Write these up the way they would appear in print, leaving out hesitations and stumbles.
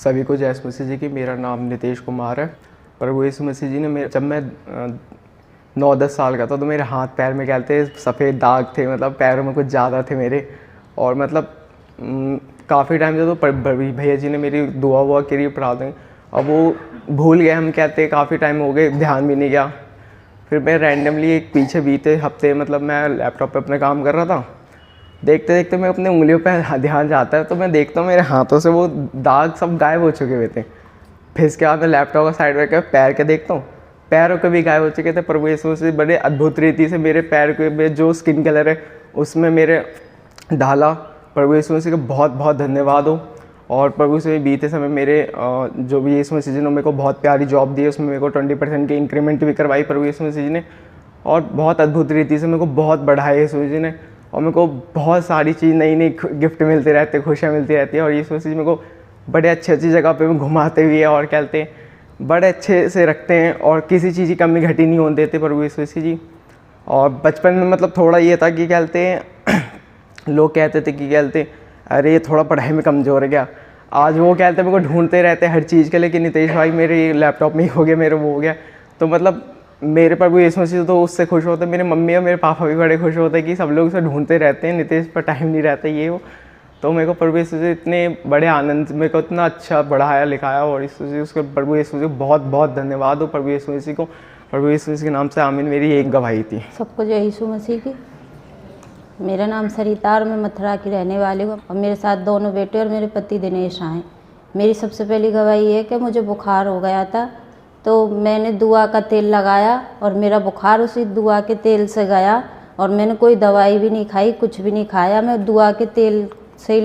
सभी को जय यीशु मसीह जी की। मेरा नाम नितेश कुमार है। प्रभु यीशु मसीह जी ने जब मैं 9-10 साल का था तो मेरे हाथ पैर में कहते सफ़ेद दाग थे, मतलब पैरों में कुछ ज़्यादा थे मेरे। और मतलब काफ़ी टाइम से तो भैया जी ने मेरी दुआ हुआ करी प्रार्थना, अब वो भूल गए। हम कहते काफ़ी टाइम हो गए, ध्यान भी नहीं गया। फिर मैं रैंडमली एक पीछे बीते हफ्ते मतलब मैं लैपटॉप पे अपने काम कर रहा था, देखते देखते मैं अपने उंगलियों पे ध्यान जाता है तो मैं देखता हूँ मेरे हाथों से वो दाग सब गायब हो चुके हुए थे। फिर इसके बाद मैं लैपटॉप का साइड रख पैर के देखता हूँ, पैरों के भी गायब हो चुके थे। प्रभु यीशु से बड़े अद्भुत रीति से मेरे पैर के जो स्किन कलर है उसमें मेरे ढाला। प्रभु यीशु मसीह का बहुत बहुत धन्यवाद हो। और प्रभु से बीते समय मेरे जो भी यीशु मसीह जी ने मेरे को बहुत प्यारी जॉब दी, उसमें मेरे को 20% की इंक्रीमेंट भी करवाई प्रभु यीशु मसीह जी ने। और बहुत अद्भुत रीति से मेरे को बहुत बढ़ाया यीशु मसीह जी ने। और मेरे को बहुत सारी चीज़ नई नई गिफ्ट मिलते रहते, खुशियाँ मिलती रहती है। और यीशु मसीह जी मेरे को बड़े अच्छी अच्छी जगह पे घुमाते हुए और कहते हैं बड़े अच्छे से रखते हैं और किसी चीज़ की कमी घटी नहीं होने देते प्रभु यीशु मसीह जी। और बचपन में मतलब थोड़ा ये था कि कहते हैं लोग कहते थे कि कहते अरे ये थोड़ा पढ़ाई में कमज़ोर है क्या। आज वो कहते मेरे को ढूंढते रहते हर चीज़ के लिए कि नितेश भाई मेरे लैपटॉप में ही हो गया, मेरे वो हो गया। तो मतलब मेरे प्रभु यीशु मसीह तो उससे खुश होते, मेरे मम्मी और मेरे पापा भी बड़े खुश होते कि सब लोग उसे ढूंढते रहते हैं, नितेश पर टाइम नहीं रहता ये वो। तो मेरे को प्रभु यीशु से इतने बड़े आनंद, मेरे को इतना अच्छा बढ़ाया लिखाया। और उसके प्रभु यीशु से बहुत बहुत धन्यवाद हो प्रभु यीशु मसीह को। प्रभु यीशु मसीह के नाम से आमीन। मेरी एक गवाही थी। सबको जय यीशु मसीह की। मेरा नाम सरिता और मैं मथुरा की रहने वाली हूँ और मेरे साथ दोनों बेटे और मेरे पति दिनेश आए। मेरी सबसे पहली गवाही है कि मुझे बुखार हो गया था, तो मैंने दुआ का तेल लगाया और मेरा बुखार उसी दुआ के तेल से गया। और मैंने कोई दवाई भी नहीं खाई, कुछ भी नहीं खाया, मैं दुआ के तेल से ही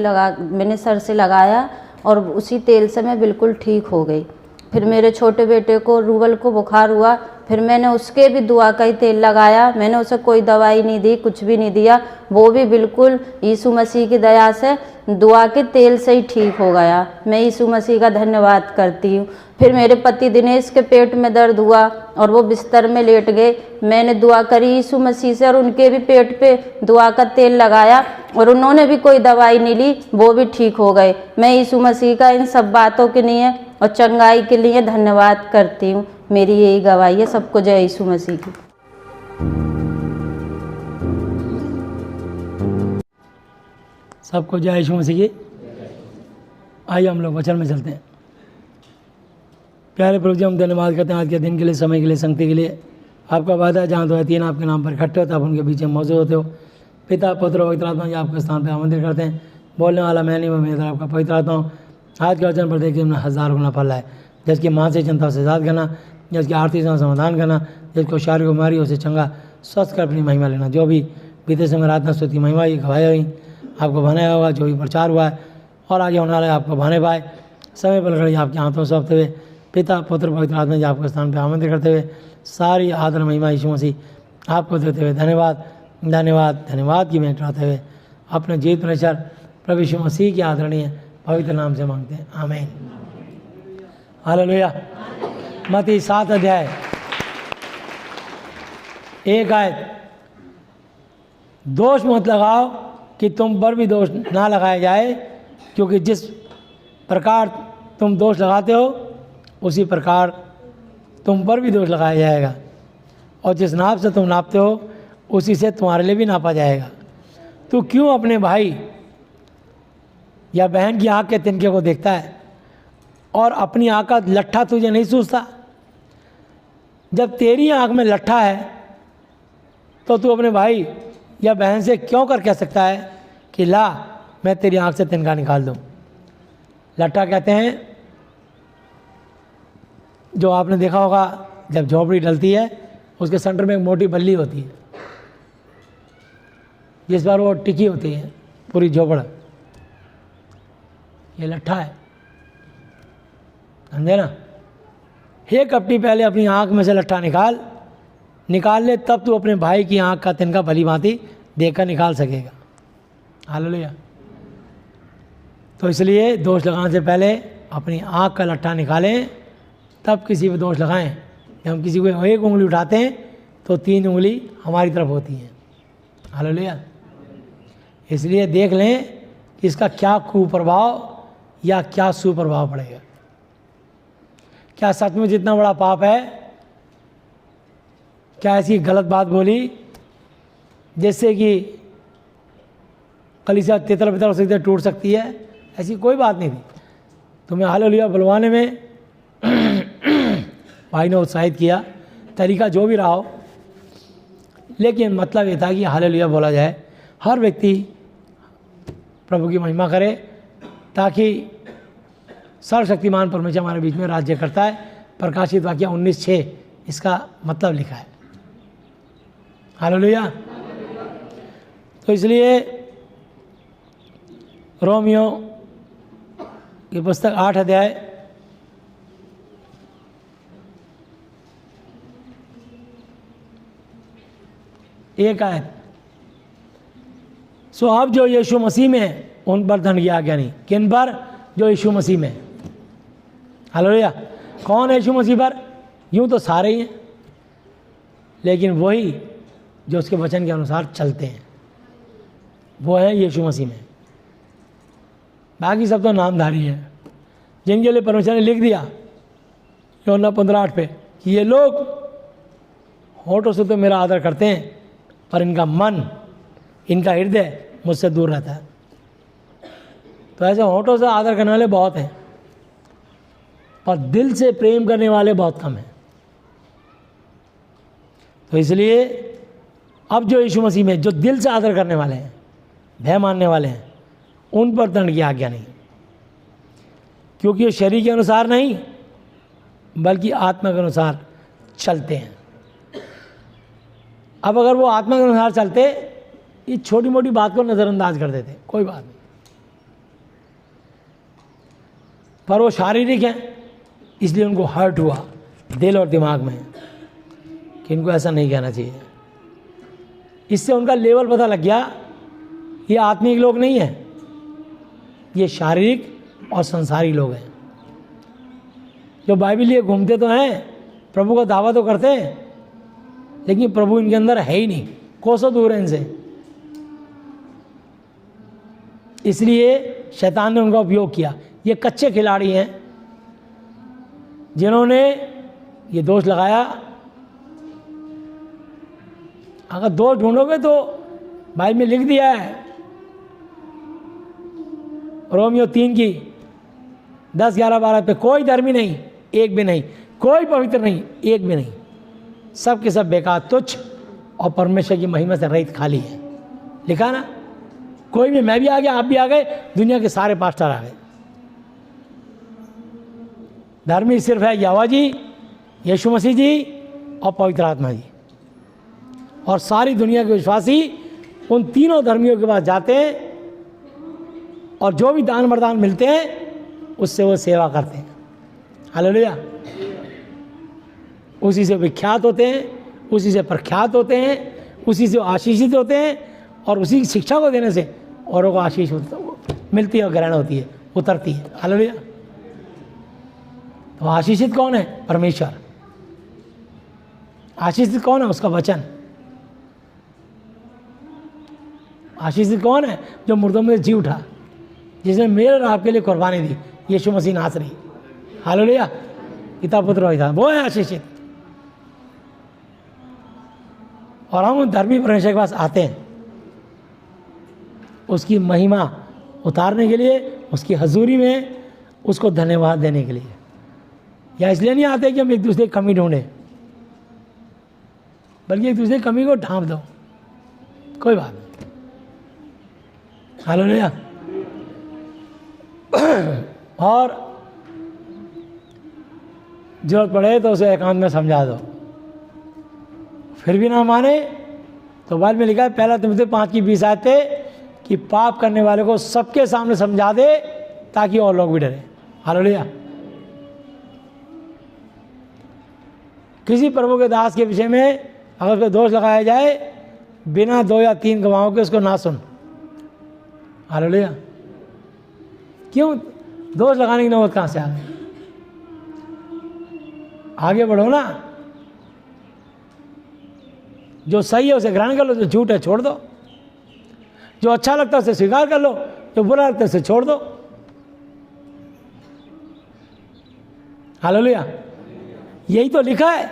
मैंने सर से लगाया और उसी तेल से मैं बिल्कुल ठीक हो गई। फिर मेरे छोटे बेटे को रूबल को बुखार हुआ, फिर मैंने उसके भी दुआ का ही तेल लगाया। मैंने उसे कोई दवाई नहीं दी, कुछ भी नहीं दिया, वो भी बिल्कुल यीशु मसीह की दया से दुआ के तेल से ही ठीक हो गया। मैं यीशु मसीह का धन्यवाद करती हूँ। फिर मेरे पति दिनेश के पेट में दर्द हुआ और वो बिस्तर में लेट गए। मैंने दुआ करी यीशु मसीह से और उनके भी पेट पे दुआ का तेल लगाया और उन्होंने भी कोई दवाई नहीं ली, वो भी ठीक हो गए। मैं यीशु मसीह का इन सब बातों के लिए और चंगाई के लिए धन्यवाद करती हूँ। मेरी यही गवाही है। सबको जय यीशु मसीह की। सबको जय यीशु मसीह की। आइए हम लोग वचन में चलते हैं। प्यारे प्रभु जी, हम धन्यवाद करते हैं आज के दिन के लिए, समय के लिए, संगति के लिए। आपका वादा है जहाँ तो है तीन आपके नाम पर इकट्ठे होते आप उनके बीच में मौजूद होते हो। पिता पुत्र और पवित्र आत्मा जी आपके स्थान पर आमंत्रित करते हैं। बोलने वाला मैं नहीं, मैं आपका पवित्र आत्मा हूँ। आज के वचन पर देखिए हमने 1000 गुना फल है, जिसकी मानसिक चिंता से आज़ाद करना, जिसकी आर्थिक समाधान करना, जिसको शारीरिक बीमारियों से चंगा स्वस्थ कर अपनी महिमा लेना। जो भी बीते समय रात में स्तुति महिमा की गवाही हुई आपको बनाया होगा, जो भी प्रचार हुआ है और आगे होने वाला है आपको भाने पाए। समय पर खड़ी आपके हाथों में सौंपते हुए पिता पुत्र पवित्र आत्मा जी आपके स्थान पर आमंत्रित करते हुए सारी आदर महिमा यीशु मसीह आपको देते हुए धन्यवाद धन्यवाद धन्यवाद की भेंट कराते हुए अपने जीवित नश्वर प्रभु यीशु मसीह की आदरणीय पवित्र नाम से मांगते हैं, आमीन। हालेलुया। मत्ती 7 अध्याय 1 आयत। दोष मत लगाओ कि तुम पर भी दोष ना लगाया जाए, क्योंकि जिस प्रकार तुम दोष लगाते हो उसी प्रकार तुम पर भी दोष लगाया जाएगा, और जिस नाप से तुम नापते हो उसी से तुम्हारे लिए भी नापा जाएगा। तू क्यों अपने भाई या बहन की आँख के तिनके को देखता है और अपनी आँख का लट्ठा तुझे नहीं सूझता? जब तेरी आँख में लट्ठा है तो तू अपने भाई या बहन से क्यों कर कह सकता है कि ला मैं तेरी आँख से तिनका निकाल दूँ। लट्ठा कहते हैं, जो आपने देखा होगा जब झोपड़ी डलती है उसके सेंटर में एक मोटी बल्ली होती है जिस पर वो टिकी होती है पूरी झोपड़। ये लट्ठा है, समझे ना। हे कपटी, पहले अपनी आँख में से लट्ठा निकाल ले, तब तू अपने भाई की आँख का तिनका भली भांति देखकर निकाल सकेगा। हालेलुया। तो इसलिए दोष लगाने से पहले अपनी आँख का लट्ठा निकालें, तब किसी पे दोष लगाएं। जब हम किसी को एक उंगली उठाते हैं तो 3 उंगली हमारी तरफ होती हैं। हालेलुया। इसलिए देख लें कि इसका क्या कुप्रभाव या क्या सुप्रभाव पड़ेगा। क्या सच में जितना बड़ा पाप है? क्या ऐसी गलत बात बोली जिससे कि कलीसिया तितर बितर हो सकती है, टूट सकती है? ऐसी कोई बात नहीं थी। तुम्हें हालेलुया बुलवाने में भाई ने उत्साहित किया, तरीका जो भी रहा हो, लेकिन मतलब ये था कि हालेलुया बोला जाए, हर व्यक्ति प्रभु की महिमा करे, ताकि सर्वशक्तिमान परमेश्वर हमारे बीच में राज्य करता है। प्रकाशित वाक्य 19:6 इसका मतलब लिखा है। हालेलुया। तो इसलिए रोमियो की पुस्तक 8 अध्याय 1 आयत। सो अब जो यीशु मसीह में है, उन पर दंड की आज्ञा नहीं। किन पर? जो यीशु मसीह में। हालेलुया। कौन है यीशु मसीह पर? यूं तो सारे ही हैं, लेकिन वही जो उसके वचन के अनुसार चलते हैं, वो है यीशु मसीह में। बाकी सब तो नामधारी है, जिनके लिए परमेश्वर ने लिख दिया यूहन्ना 15:8 पे कि ये लोग होठों से तो मेरा आदर करते हैं, पर इनका मन, इनका हृदय मुझसे दूर रहता है। तो ऐसे होठों से आदर करने वाले बहुत हैं, पर दिल से प्रेम करने वाले बहुत कम हैं। तो इसलिए अब जो यीशु मसीह में जो दिल से आदर करने वाले हैं, भय मानने वाले हैं, उन पर दंड की आज्ञा नहीं, क्योंकि वो शरीर के अनुसार नहीं बल्कि आत्मा के अनुसार चलते हैं। अब अगर वो आत्मा के अनुसार चलते, ये छोटी मोटी बात को नज़रअंदाज कर देते, कोई बात नहीं, पर वो शारीरिक हैं, इसलिए उनको हर्ट हुआ दिल और दिमाग में कि इनको ऐसा नहीं कहना चाहिए। इससे उनका लेवल पता लग गया, ये आत्मिक लोग नहीं हैं, ये शारीरिक और संसारी लोग हैं। जो बाइबल लिए घूमते तो हैं, प्रभु का दावा तो करते हैं, लेकिन प्रभु इनके अंदर है ही नहीं, कोसों दूर है इनसे। इसलिए शैतान ने उनका उपयोग किया। ये कच्चे खिलाड़ी हैं जिन्होंने ये दोष लगाया। अगर दोष ढूंढोगे तो बाइबल में लिख दिया है, रोमियो 3 की 10, 11, 12 पे, कोई धर्मी नहीं, एक भी नहीं, कोई पवित्र नहीं, एक भी नहीं, सब के सब बेकार, तुच्छ और परमेश्वर की महिमा से रहित खाली है। लिखा ना, कोई भी, मैं भी आ गया, आप भी आ गए, दुनिया के सारे पास्टर आ गए। धर्मी सिर्फ है यहोवा जी, यीशु मसीह जी और पवित्र आत्मा जी। और सारी दुनिया के विश्वासी उन तीनों धर्मियों के पास जाते हैं और जो भी दान वरदान मिलते हैं उससे वो सेवा करते हैं। हालेलुया। उसी से विख्यात होते हैं, उसी से प्रख्यात होते हैं, उसी से आशीषित होते हैं, और उसी की शिक्षा को देने से औरों को आशीष मिलती है और ग्रहण होती है, उतरती है। हालेलुया। तो आशीषित कौन है? परमेश्वर। आशीषित कौन है? उसका वचन। आशीषित कौन है? जो मुर्दों में जी उठा, जिसने मेरे और आपके लिए कुर्बानी दी, यीशु मसीह नासरी। हालेलुया। पिता पुत्र होता, वो है आशीषित। और हम धर्मी परमेश्वर के पास आते हैं उसकी महिमा उतारने के लिए, उसकी हजूरी में उसको धन्यवाद देने के लिए। या इसलिए नहीं आते कि हम एक दूसरे की कमी ढूंढें, बल्कि एक दूसरे की कमी को ढांप दो, कोई बात नहीं। हालेलुया। और जरूरत पड़े तो उसे एकांत में समझा दो, फिर भी ना माने तो बाइबल में लिखा है, पहला तिमुथी 5:20 आते कि पाप करने वाले को सबके सामने समझा दे ताकि और लोग भी डरे। हालेलुया। किसी प्रभु के दास के विषय में अगर उस पर दोष लगाया जाए, बिना 2 या 3 गवाहों के उसको ना सुन। हालेलुया। क्यों? दोष लगाने की नौबत कहाँ से आ गई? आगे बढ़ो ना। जो सही है उसे ग्रहण कर लो, जो झूठ है छोड़ दो, जो अच्छा लगता है उसे स्वीकार कर लो, जो बुरा लगता है उसे छोड़ दो। हालेलुया। यही तो लिखा है।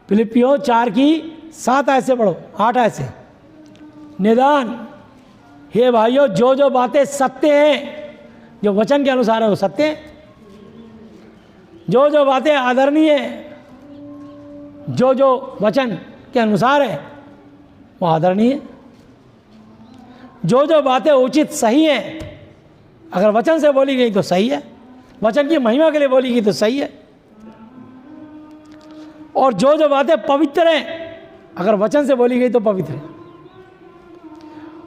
फिलिपियों 4:7 आयत से पढ़ो, 8 आयत से। निदान हे भाइयों, जो जो बातें सत्य हैं, जो वचन के अनुसार है वो सत्य है। जो जो बातें आदरणीय हैं, जो जो वचन के अनुसार है वो आदरणीय है। जो जो बातें उचित सही हैं, अगर वचन से बोली गई तो सही है, वचन की महिमा के लिए बोली गई तो सही है। और जो जो बातें पवित्र हैं, अगर वचन से बोली गई तो पवित्र है।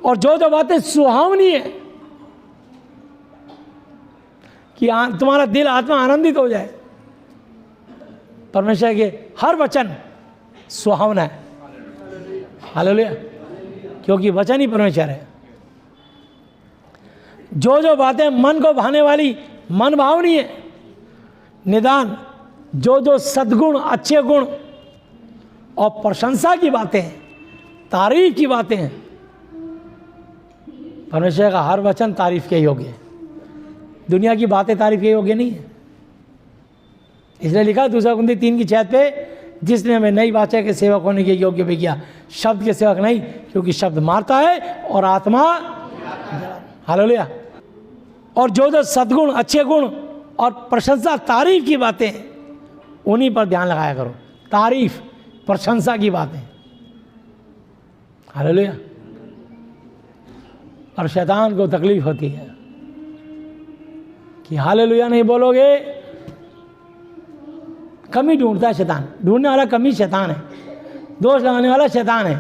और जो जो बातें सुहावनी है कि तुम्हारा दिल आत्मा आनंदित हो जाए, परमेश्वर के हर वचन सुहावना है। हालेलुया, क्योंकि वचन ही परमेश्वर है। जो जो बातें मन को भाने वाली, मन भावनी है, निदान जो जो सद्गुण, अच्छे गुण और प्रशंसा की बातें हैं, तारीफ की बातें हैं, परमेश्वर का हर वचन तारीफ के योग्य है। दुनिया की बातें तारीफ के योग्य नहीं है। इसलिए लिखा 2 कुरिन्थियों 3:6 पे, जिसने हमें नई वाचा के सेवक होने के योग्य भी किया, शब्द के सेवक नहीं, क्योंकि शब्द मारता है और आत्मा। हालेलुया। और जो जो सद्गुण, अच्छे गुण और प्रशंसा, तारीफ की बातें हैं, उन्हीं पर ध्यान लगाया करो। तारीफ, प्रशंसा की बातें। हालेलुया। और शैतान को तकलीफ होती है कि हालेलुया नहीं बोलोगे, कमी ढूंढता है शैतान। ढूंढने वाला कमी शैतान है, दोष लगाने वाला शैतान है।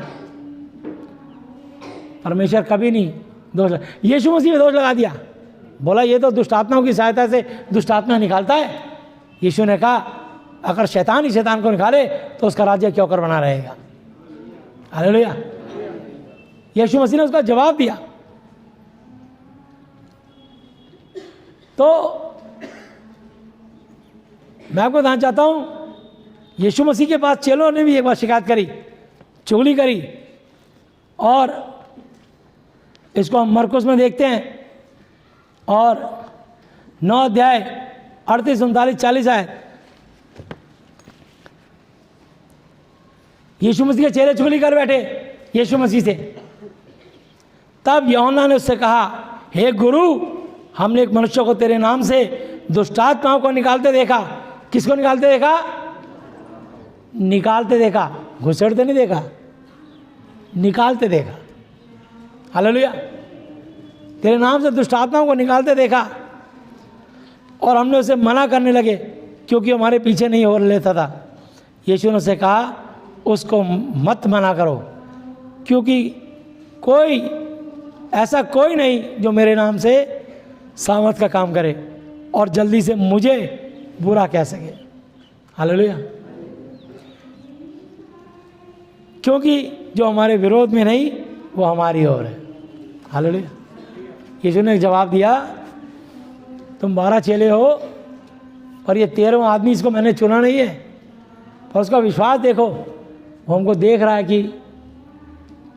परमेश्वर कभी नहीं दोष यीशु मसीह ने दोष लगा दिया, बोला ये तो दुष्ट आत्माओं की सहायता से दुष्ट आत्मा निकालता है। यीशु ने कहा अगर शैतान ही शैतान को निकाले तो उसका राज्य क्यों कर बना रहेगा। हालेलुया। यीशु मसीह ने उसका जवाब दिया। तो मैं आपको बताना चाहता हूं, यीशु मसीह के पास चेलों ने भी एक बार शिकायत करी, चुगली करी। और इसको हम मरकुस में देखते हैं, और 9 अध्याय 38, 39, 40 आए। यीशु मसीह के चेले चुगली कर बैठे यीशु मसीह से। तब यूहन्ना ने उससे कहा, हे गुरु, हमने एक मनुष्य को तेरे नाम से दुष्टात्माओं को निकालते देखा। किसको निकालते देखा? निकालते देखा, घुसेड़ते नहीं देखा, निकालते देखा। हालेलुया। तेरे नाम से दुष्टात्माओं को निकालते देखा, और हमने उसे मना करने लगे क्योंकि हमारे पीछे नहीं हो लेता था। यीशु ने उसे कहा, उसको मत मना करो, क्योंकि ऐसा कोई नहीं जो मेरे नाम से सामर्थ का काम करे और जल्दी से मुझे बुरा कह सके। हालेलुया। क्योंकि जो हमारे विरोध में नहीं, वो हमारी ओर है। हालेलुया। यीशु ने जवाब दिया, तुम 12 चेले हो और ये 13वां आदमी, इसको मैंने चुना नहीं है। और उसका विश्वास देखो, वो हमको देख रहा है कि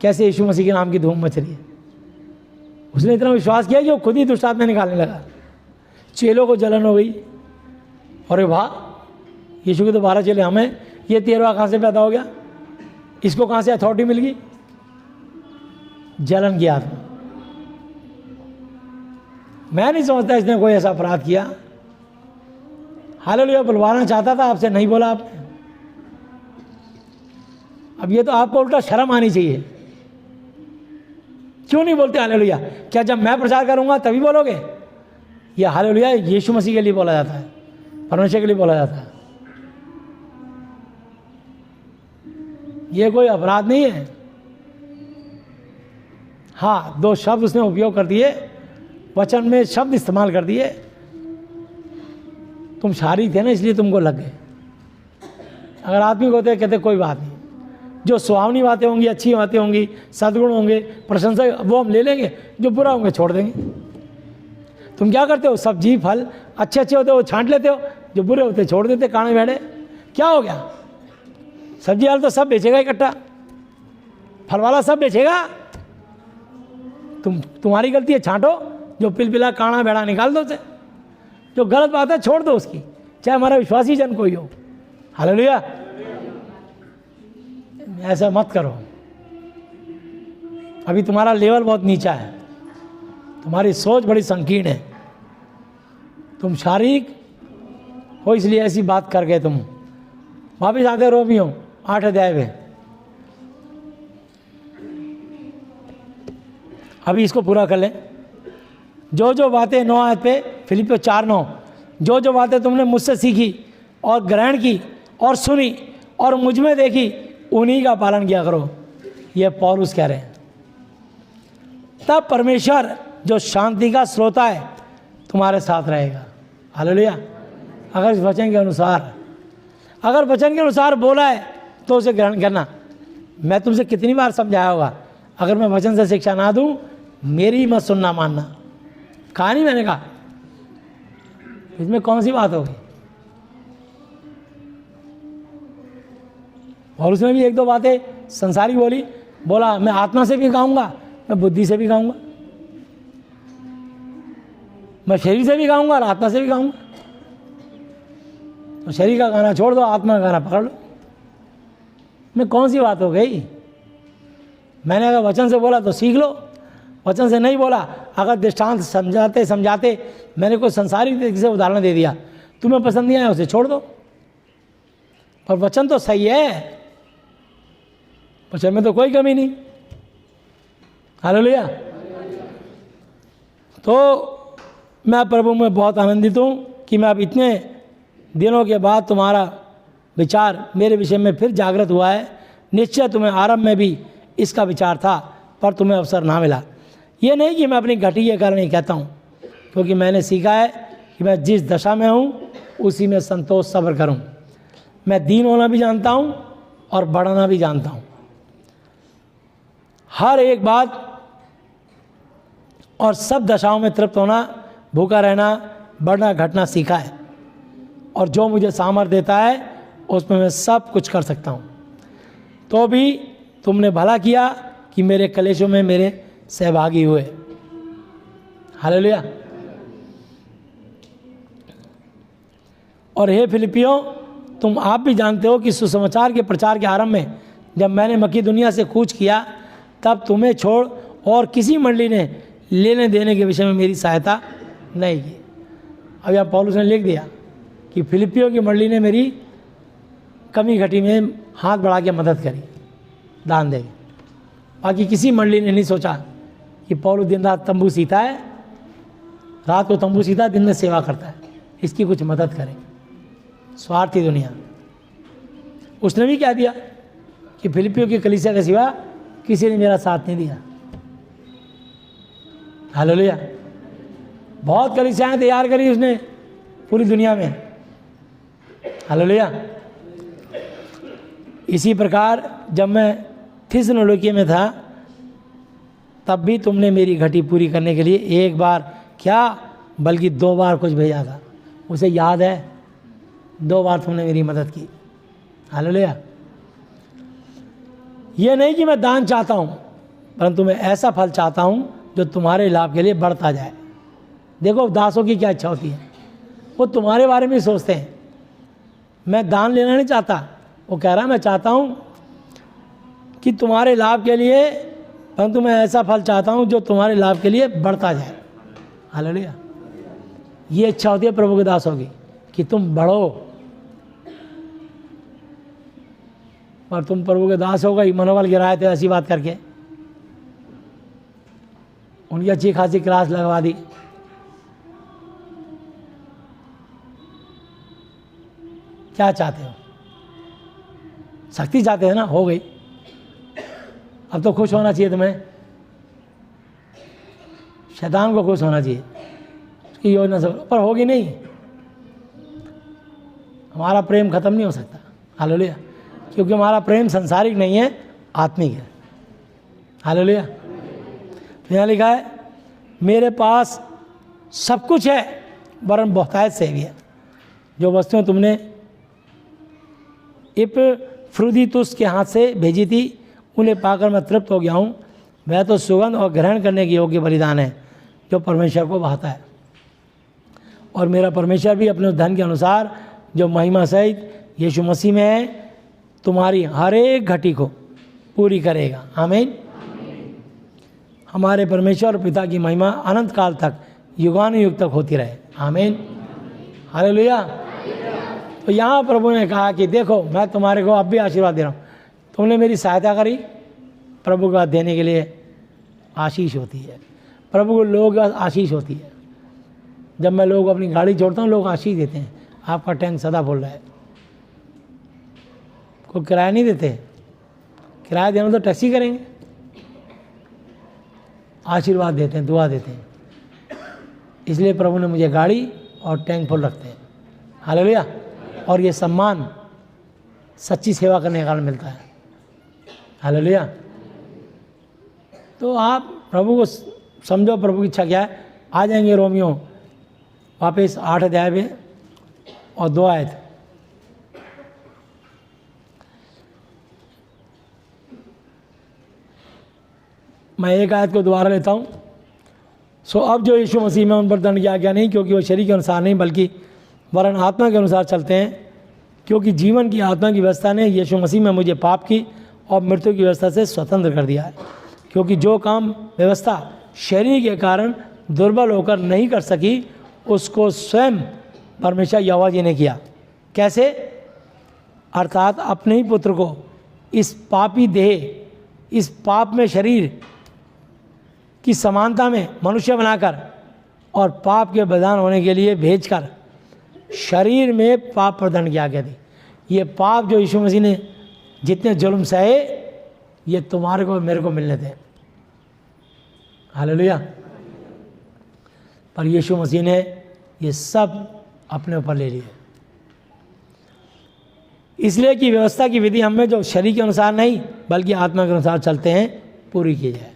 कैसे यीशु मसीह के नाम की धूम मच रही है। उसने इतना विश्वास किया कि वो खुद ही दुष्ट आत्मा निकालने लगा। चेलों को जलन हो गई, अरे वाह, यीशु के तो 12 चेले हमें, ये 13वां कहाँ से पैदा हो गया, इसको कहाँ से अथॉरिटी मिल गई। जलन की आत्मा। मैं नहीं समझता इसने कोई ऐसा अपराध किया। हालेलुया। बुलवाना चाहता था आपसे, नहीं बोला आपने। अब ये तो आपको उल्टा शर्म आनी चाहिए। क्यों नहीं बोलते हालेलुया? क्या जब मैं प्रचार करूंगा तभी बोलोगे? यह हालेलुया यीशु मसीह के लिए बोला जाता है, परमेश्वर के लिए बोला जाता है। यह कोई अपराध नहीं है। हाँ, 2 शब्द उसने उपयोग कर दिए, वचन में शब्द इस्तेमाल कर दिए। तुम शारीरिक थे ना, इसलिए तुमको लग गए। अगर आदमी को होते कहते कोई बात नहीं, जो सुहावनी बातें होंगी, अच्छी बातें होंगी, सद्गुण होंगे, प्रशंसा, वो हम ले लेंगे, जो बुरा होंगे छोड़ देंगे। तुम क्या करते हो? सब्जी फल अच्छे अच्छे होते हो छांट लेते हो, जो बुरे होते छोड़ देते, काने बैठे। क्या हो गया? सब्जी वाला तो सब बेचेगा इकट्ठा, फल वाला सब बेचेगा। तुम्हारी गलती है, छांटो, जो पिलपिला काना बेड़ा निकाल दो उसे। जो गलत बात है छोड़ दो उसकी, चाहे हमारा विश्वासी जन कोई हो। हालेलुया। ऐसा मत करो, अभी तुम्हारा लेवल बहुत नीचा है, तुम्हारी सोच बड़ी संकीर्ण है, तुम शारीरिक हो इसलिए ऐसी बात कर गए। तुम वापिस आते रोमियो 8 अध्याय में, अभी इसको पूरा कर लें। जो जो बातें 9 आयत पे, फिलिपियों 4:9, जो जो बातें तुमने मुझसे सीखी और ग्रहण की और सुनी और मुझ में देखी, उन्हीं का पालन किया करो। ये पौलुस कह रहे हैं। तब परमेश्वर जो शांति का स्रोता है तुम्हारे साथ रहेगा। हालेलुया। अगर इस वचन के अनुसार, अगर वचन के अनुसार बोला है तो उसे ग्रहण करना। मैं तुमसे कितनी बार समझाया होगा, अगर मैं वचन से शिक्षा ना दूं, मेरी मत सुनना मानना। कहा नहीं मैंने कहा? इसमें कौन सी बात होगी? और उसने भी 1-2 बातें संसारी बोली, बोला मैं आत्मा से भी गाऊंगा, मैं बुद्धि से भी गाऊंगा, मैं शरीर से भी गाऊंगा और आत्मा से भी गाऊंगा। तो शरीर का गाना छोड़ दो, आत्मा का गाना पकड़ लो। में कौन सी बात हो गई? मैंने अगर वचन से बोला तो सीख लो, वचन से नहीं बोला, अगर दृष्टांत समझाते समझाते मैंने कोई संसारिक तरीके से उदाहरण दे दिया, तुम्हें पसंद नहीं आया उसे छोड़ दो। पर वचन तो सही है, वचन में तो कोई कमी नहीं। हालेलुया। तो मैं प्रभु में बहुत आनंदित हूँ कि मैं अब इतने दिनों के बाद तुम्हारा विचार मेरे विषय में फिर जागृत हुआ है। निश्चय तुम्हें आरंभ में भी इसका विचार था, पर तुम्हें अवसर ना मिला। ये नहीं कि मैं अपनी घटी के कारण ही कहता हूँ, क्योंकि मैंने सीखा है कि मैं जिस दशा में हूँ उसी में संतोष सब्र करूँ। मैं दीन होना भी जानता हूँ और बढ़ना भी जानता हूँ। हर एक बात और सब दशाओं में तृप्त होना, भूखा रहना, बढ़ना घटना सीखा है। और जो मुझे सामर्थ्य देता है उसमें मैं सब कुछ कर सकता हूँ। तो भी तुमने भला किया कि मेरे कलेशों में मेरे सहभागी हुए। हालेलुया। और हे फिलिपियों, तुम आप भी जानते हो कि सुसमाचार के प्रचार के आरंभ में जब मैंने मकीदुनिया से कूच किया, तब तुम्हें छोड़ और किसी मंडली ने लेने देने के विषय में मेरी सहायता नहीं की। अब यहाँ पौलुस ने लिख दिया कि फिलिपियों की मंडली ने मेरी कमी घटी में हाथ बढ़ा के मदद करी, दान दे। बाकी किसी मंडली ने नहीं सोचा कि पौलुस दिन रात तंबू सीता है, रात को तंबू सीता, दिन में सेवा करता है, इसकी कुछ मदद करें। स्वार्थी दुनिया। उसने भी क्या दिया कि फिलिपियों की कलीसिया के सिवा किसी ने मेरा साथ नहीं दिया। हालेलुया। बहुत कलीसियाएं तैयार करी उसने पूरी दुनिया में। हालेलुया। इसी प्रकार जब मैं थिस्सलुनीके में था, तब भी तुमने मेरी घटी पूरी करने के लिए एक बार क्या बल्कि 2 बार कुछ भेजा था। उसे याद है, 2 बार तुमने मेरी मदद की। हालेलुया। ये नहीं कि मैं दान चाहता हूँ, परंतु मैं ऐसा फल चाहता हूँ जो तुम्हारे लाभ के लिए बढ़ता जाए। देखो दासों की क्या इच्छा होती है, वो तुम्हारे बारे में सोचते हैं। मैं दान लेना नहीं चाहता, वो कह रहा मैं चाहता हूँ कि तुम्हारे लाभ के लिए, परंतु मैं ऐसा फल चाहता हूँ जो तुम्हारे लाभ के लिए बढ़ता जाए। हालेलुया। ये इच्छा होती है प्रभु के दासों की कि तुम बढ़ो। और तुम प्रभु के दास हो गई, मनोबल गिराए थे ऐसी बात करके, उनकी अच्छी खासी क्लास लगवा दी। क्या चाहते हो? शक्ति चाहते हैं ना, हो गई। अब तो खुश होना चाहिए तुम्हें, शैतान को खुश होना चाहिए, उसकी योजना से, पर होगी नहीं। हमारा प्रेम खत्म नहीं हो सकता। हालेलुया। क्योंकि हमारा प्रेम संसारिक नहीं है, आत्मिक है। हालेलुया। तो यहाँ लिखा है मेरे पास सब कुछ है, वरन बहुतायत से भी है। जो वस्तुएं तुमने इपफ्रुदीतुस के हाथ से भेजी थी, उन्हें पाकर मैं तृप्त हो गया हूँ। वह तो सुगंध और ग्रहण करने के योग्य बलिदान है जो परमेश्वर को भाता है। और मेरा परमेश्वर भी अपने धन के अनुसार जो महिमा सहित यीशु मसीह में है तुम्हारी हर एक घटी को पूरी करेगा। आमीन। हमारे परमेश्वर पिता की महिमा अनंत काल तक युगानुयुग तक होती रहे। आमीन। हालेलुया। तो यहाँ प्रभु ने कहा कि देखो मैं तुम्हारे को अब भी आशीर्वाद दे रहा हूँ, तुमने मेरी सहायता करी। प्रभु का देने के लिए आशीष होती है, प्रभु को लोग आशीष होती है। जब मैं लोग अपनी गाड़ी छोड़ता हूँ लोग आशीष देते हैं, आपका टैंक सदा फुल रहा है। कोई किराया नहीं देते, किराया देना तो टैक्सी करेंगे, आशीर्वाद देते हैं, दुआ देते हैं। इसलिए प्रभु ने मुझे गाड़ी और टैंक फुल रखते हैं। हालेलुया। और ये सम्मान सच्ची सेवा करने के कारण मिलता है। हालेलुया। तो आप प्रभु को समझो, प्रभु की इच्छा क्या है। आ जाएंगे रोमियो वापस 8 अध्याय में और 2 आयत। मैं एक आयत को दोबारा लेता हूँ। सो अब जो यीशु मसीह में उन पर दंड की आज्ञा नहीं, क्योंकि वो शरीर के अनुसार नहीं बल्कि वरन आत्मा के अनुसार चलते हैं। क्योंकि जीवन की आत्मा की व्यवस्था ने यीशु मसीह में मुझे पाप की और मृत्यु की व्यवस्था से स्वतंत्र कर दिया है। क्योंकि जो काम व्यवस्था शरीर के कारण दुर्बल होकर नहीं कर सकी, उसको स्वयं परमेश्वर यहोवा जी ने किया। कैसे? अर्थात अपने ही पुत्र को इस पापी देह, इस पाप में शरीर की समानता में मनुष्य बनाकर और पाप के बलिदान होने के लिए भेजकर शरीर में पाप पर दंड की आज्ञा दी। ये पाप जो यीशु मसीह ने जितने जुल्म सहे, ये तुम्हारे को मेरे को मिलने थे। हालेलुया। पर यीशु मसीह ने ये सब अपने ऊपर ले लिए, इसलिए कि व्यवस्था की विधि हमें जो शरीर के अनुसार नहीं बल्कि आत्मा के अनुसार चलते हैं पूरी की जाए।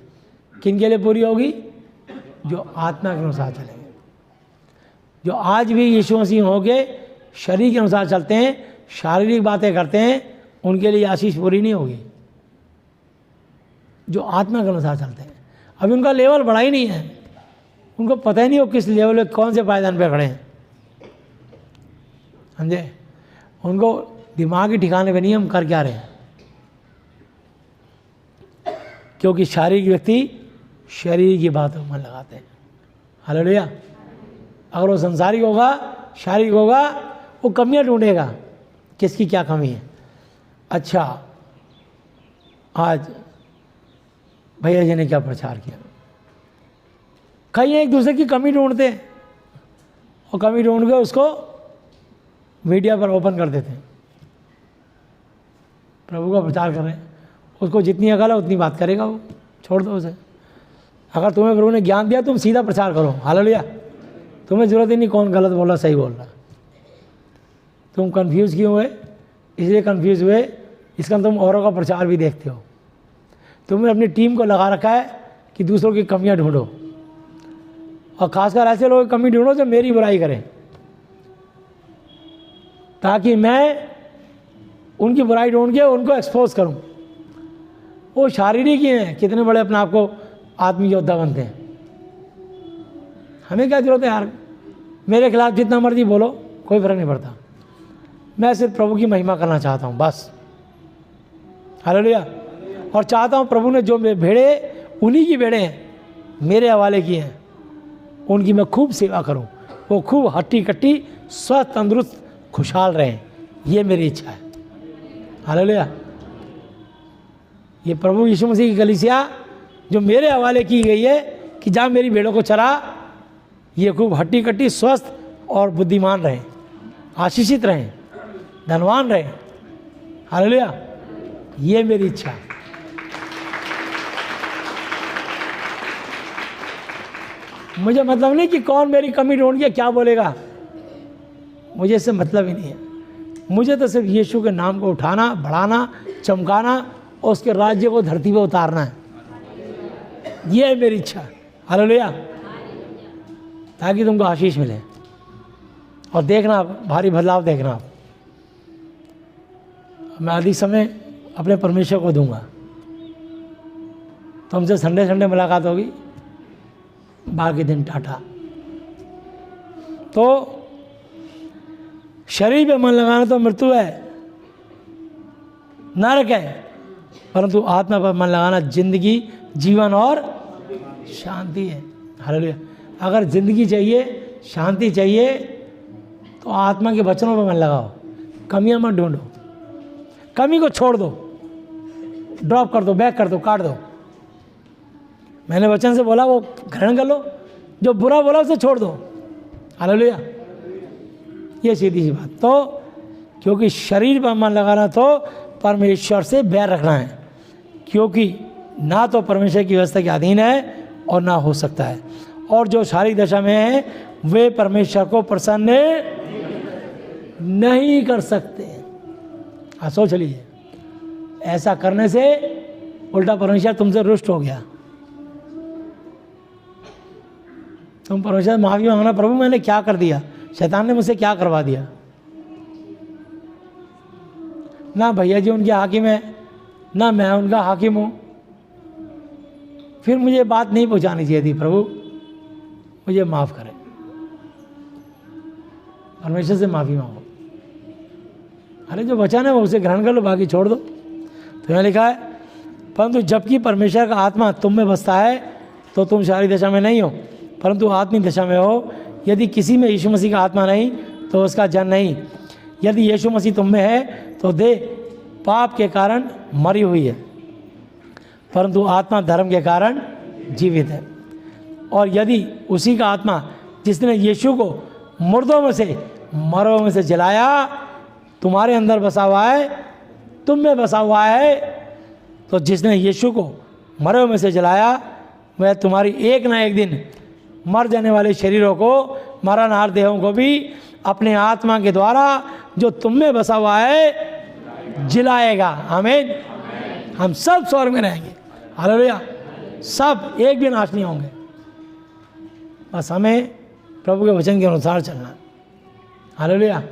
किन के लिए पूरी होगी? जो आत्मा के अनुसार चलेंगे। जो आज भी यीशु मसीह हो के शरीर के अनुसार चलते हैं, शारीरिक बातें करते हैं, उनके लिए आशीष पूरी नहीं होगी। जो आत्मा के अनुसार चलते हैं, अभी उनका लेवल बढ़ा ही नहीं है, उनको पता ही नहीं हो किस लेवल पे कौन से पायदान पे खड़े हैं। समझे? उनको दिमाग के ठिकाने पे नहीं हम कर क्या रहे हैं। क्योंकि शारीरिक व्यक्ति शरीर की बातों में मन लगाते हैं। हालेलुया। अगर वो संसारिक होगा, शारीरिक होगा, वो कमियां ढूंढेगा किसकी क्या कमी है। अच्छा, आज भैया जी ने क्या प्रचार किया, कई एक दूसरे की कमी ढूंढते हैं और कमी ढूंढ के उसको मीडिया पर ओपन कर देते हैं। प्रभु का प्रचार कर रहे हैं, उसको जितनी अकल है उतनी बात करेगा वो, छोड़ दो उसे। अगर तुम्हें प्रभु ने ज्ञान दिया, तुम सीधा प्रचार करो। हालेलुया। तुम्हें ज़रूरत ही नहीं कौन गलत बोल रहा सही बोल रहा। तुम कंफ्यूज क्यों हुए? इसलिए कंफ्यूज हुए इसका तुम औरों का प्रचार भी देखते हो। तुमने अपनी टीम को लगा रखा है कि दूसरों की कमियां ढूंढो, और खासकर ऐसे लोगों की कमी ढूंढो जो मेरी बुराई करें, ताकि मैं उनकी बुराई ढूंढ के उनको एक्सपोज करूं। वो शारीरिक ही हैं, कितने बड़े अपने आप को आत्मी योद्धा बनते हैं। हमें क्या जरूरत है यार, मेरे खिलाफ जितना मर्जी बोलो, कोई फर्क नहीं पड़ता। मैं सिर्फ प्रभु की महिमा करना चाहता हूँ बस। हालेलुया। और चाहता हूँ प्रभु ने जो मेरे भेड़े, उन्हीं की भेड़े हैं, मेरे हवाले किए हैं, उनकी मैं खूब सेवा करूँ, वो खूब हट्टी कट्टी स्वस्थ तंदुरुस्त खुशहाल रहें। ये मेरी इच्छा है। हालेलुया। ये प्रभु यीशु मसीह की कलीसिया जो मेरे हवाले की गई है कि जा मेरी भेड़ों को चरा, ये खूब हट्टी कट्टी स्वस्थ और बुद्धिमान रहें, आशीषित रहें, धनवान रहें। हालेलुया। ये मेरी इच्छा है। मुझे मतलब नहीं कि कौन मेरी कमी ढूंढ के क्या बोलेगा, मुझे इससे मतलब ही नहीं है। मुझे तो सिर्फ यीशु के नाम को उठाना, बढ़ाना, चमकाना और उसके राज्य को धरती पे उतारना है। ये है मेरी इच्छा। हालेलुया। ताकि तुमको आशीष मिले। और देखना भारी बदलाव देखना आप। मैं अधिक समय अपने परमेश्वर को दूंगा। तुमसे संडे संडे मुलाकात होगी, बाकी दिन टाटा। तो शरीर पे मन लगाना तो मृत्यु है, नरक है, परंतु आत्मा पर मन लगाना जिंदगी, जीवन और शांति है। हालेलुया। अगर जिंदगी चाहिए, शांति चाहिए, तो आत्मा के वचनों पर मन लगाओ, कमियां मत ढूंढो, कमी को छोड़ दो, ड्रॉप कर दो, बैक कर दो, काट दो। मैंने वचन से बोला वो ग्रहण कर लो, जो बुरा बोला उसे छोड़ दो। हालेलुया। ये सीधी सी बात। तो क्योंकि शरीर पर मन लगाना तो परमेश्वर से बैर रखना है, क्योंकि ना तो परमेश्वर की व्यवस्था के अधीन है और ना हो सकता है, और जो शारीरिक दशा में है वे परमेश्वर को प्रसन्न नहीं कर सकते। हाँ, सोच लीजिए, ऐसा करने से उल्टा परमेश्वर तुमसे रुष्ट हो गया। तुम परमेश्वर से माफी मांगना, प्रभु मैंने क्या कर दिया, शैतान ने मुझसे क्या करवा दिया। ना भैया जी उनके हाकिम है, ना मैं उनका हाकिम हूँ, फिर मुझे बात नहीं पहुँचानी चाहिए थी। प्रभु मुझे माफ़ करें, परमेश्वर से माफ़ी मांगो। अरे जो वचन है वो उसे ग्रहण कर लो, बाकी छोड़ दो। तो यहाँ लिखा है, परंतु जबकि परमेश्वर का आत्मा तुम में बसता है तो तुम शारीरिक दशा में नहीं हो परंतु आत्मिक दशा में हो। यदि किसी में यीशु मसीह का आत्मा नहीं तो उसका जन नहीं। यदि यीशु मसीह तुम में है तो देह पाप के कारण मरी हुई है, परंतु आत्मा धर्म के कारण जीवित है। और यदि उसी का आत्मा जिसने यीशु को मुर्दों में से, मरों में से जलाया, तुम्हारे अंदर बसा हुआ है, तुम में बसा हुआ है, तो जिसने यीशु को मरों में से जलाया वह तुम्हारी एक ना एक दिन मर जाने वाले शरीरों को, मरणहार देहों को भी अपने आत्मा के द्वारा जो तुम में बसा हुआ है जिलाएगा। आमीन। हम सब स्वर्ग में रहेंगे। हालेलुया। सब, एक भी नाश नहीं होंगे। बस हमें प्रभु के वचन के अनुसार चलना। हालेलुया।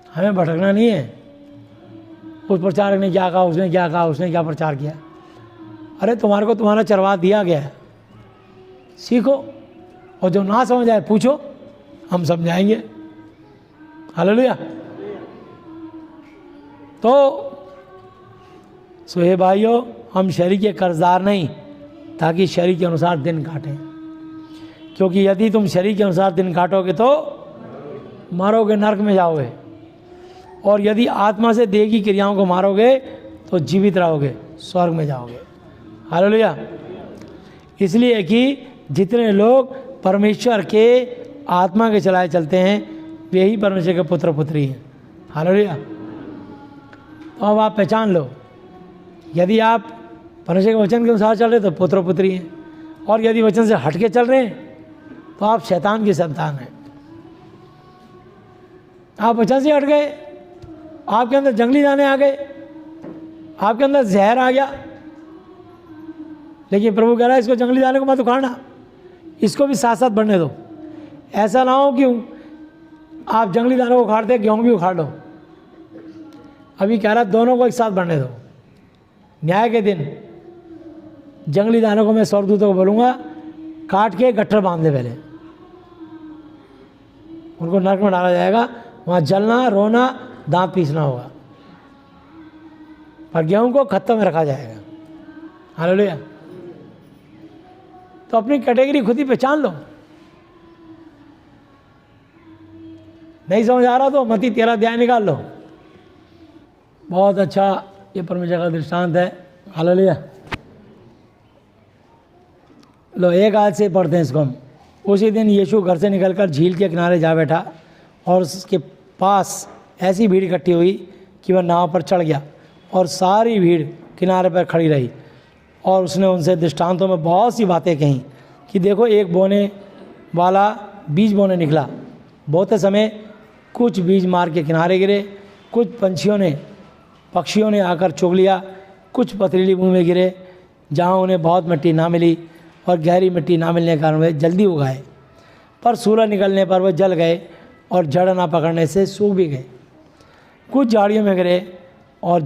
हमें भटकना नहीं है। उस प्रचारक ने क्या कहा, उसने क्या कहा, उसने क्या प्रचार किया। अरे तुम्हारे को तुम्हारा चरवाह दिया गया है, सीखो, और जो ना समझ आए पूछो, हम समझाएंगे। हालेलुया। तो सो हे भाइयों, हम शरीर के कर्जदार नहीं ताकि शरीर के अनुसार दिन काटें, क्योंकि यदि तुम शरीर के अनुसार दिन काटोगे तो मरोगे, नरक में जाओगे, और यदि आत्मा से देह की क्रियाओं को मारोगे तो जीवित रहोगे, स्वर्ग में जाओगे। हालेलुया। इसलिए कि जितने लोग परमेश्वर के आत्मा के चलाए चलते हैं वे ही परमेश्वर के पुत्र पुत्री हैं। हालेलुया। तो अब आप पहचान लो, यदि आप परमेश्वर के वचन के अनुसार चल रहे तो पुत्र पुत्री हैं, और यदि वचन से हट के चल रहे हैं तो आप शैतान की संतान हैं। आप वचन से हट गए, आपके अंदर जंगली दाने आ गए, आपके अंदर जहर आ गया, लेकिन प्रभु कह रहा है इसको जंगली दाने को मत उखाड़ना, इसको भी साथ साथ बढ़ने दो। ऐसा ना हो क्यों आप जंगली दानों को उखाड़ते गेहूँ भी उखाड़ लो। अभी कह रहा दोनों को एक साथ बढ़ने दो। न्याय के दिन जंगली दानों को मैं स्वर्गदूतों को बोलूँगा काट के गट्ठर बांध दे, पहले उनको नरक में डाला जाएगा, वहाँ जलना, रोना, दांत पीसना होगा, पर गेहूँ को खत्म में रखा जाएगा। हालेलुया। तो अपनी कैटेगरी खुद ही पहचान लो। नहीं समझ आ रहा तो मत्ती 13 अध्याय निकाल लो। बहुत अच्छा ये परमेश्वर का दृष्टांत है। हालेलुया। लो एक आयत से पढ़ते हैं इसको हम। उसी दिन यीशु घर से निकलकर झील के किनारे जा बैठा और उसके पास ऐसी भीड़ इकट्ठी हुई कि वह नाव पर चढ़ गया और सारी भीड़ किनारे पर खड़ी रही। और उसने उनसे दृष्टांतों में बहुत सी बातें कहीं कि देखो एक बोने वाला बीज बोने निकला, बोते समय कुछ बीज मार के किनारे गिरे, कुछ पक्षियों ने आकर चुग लिया, कुछ पथरीली भूमि में गिरे जहाँ उन्हें बहुत मिट्टी ना मिली और गहरी मिट्टी ना मिलने के कारण वे जल्दी उगाए, पर सूरज निकलने पर वे जल गए और जड़ ना पकड़ने से सूख भी गए। कुछ झाड़ियों में गिरे और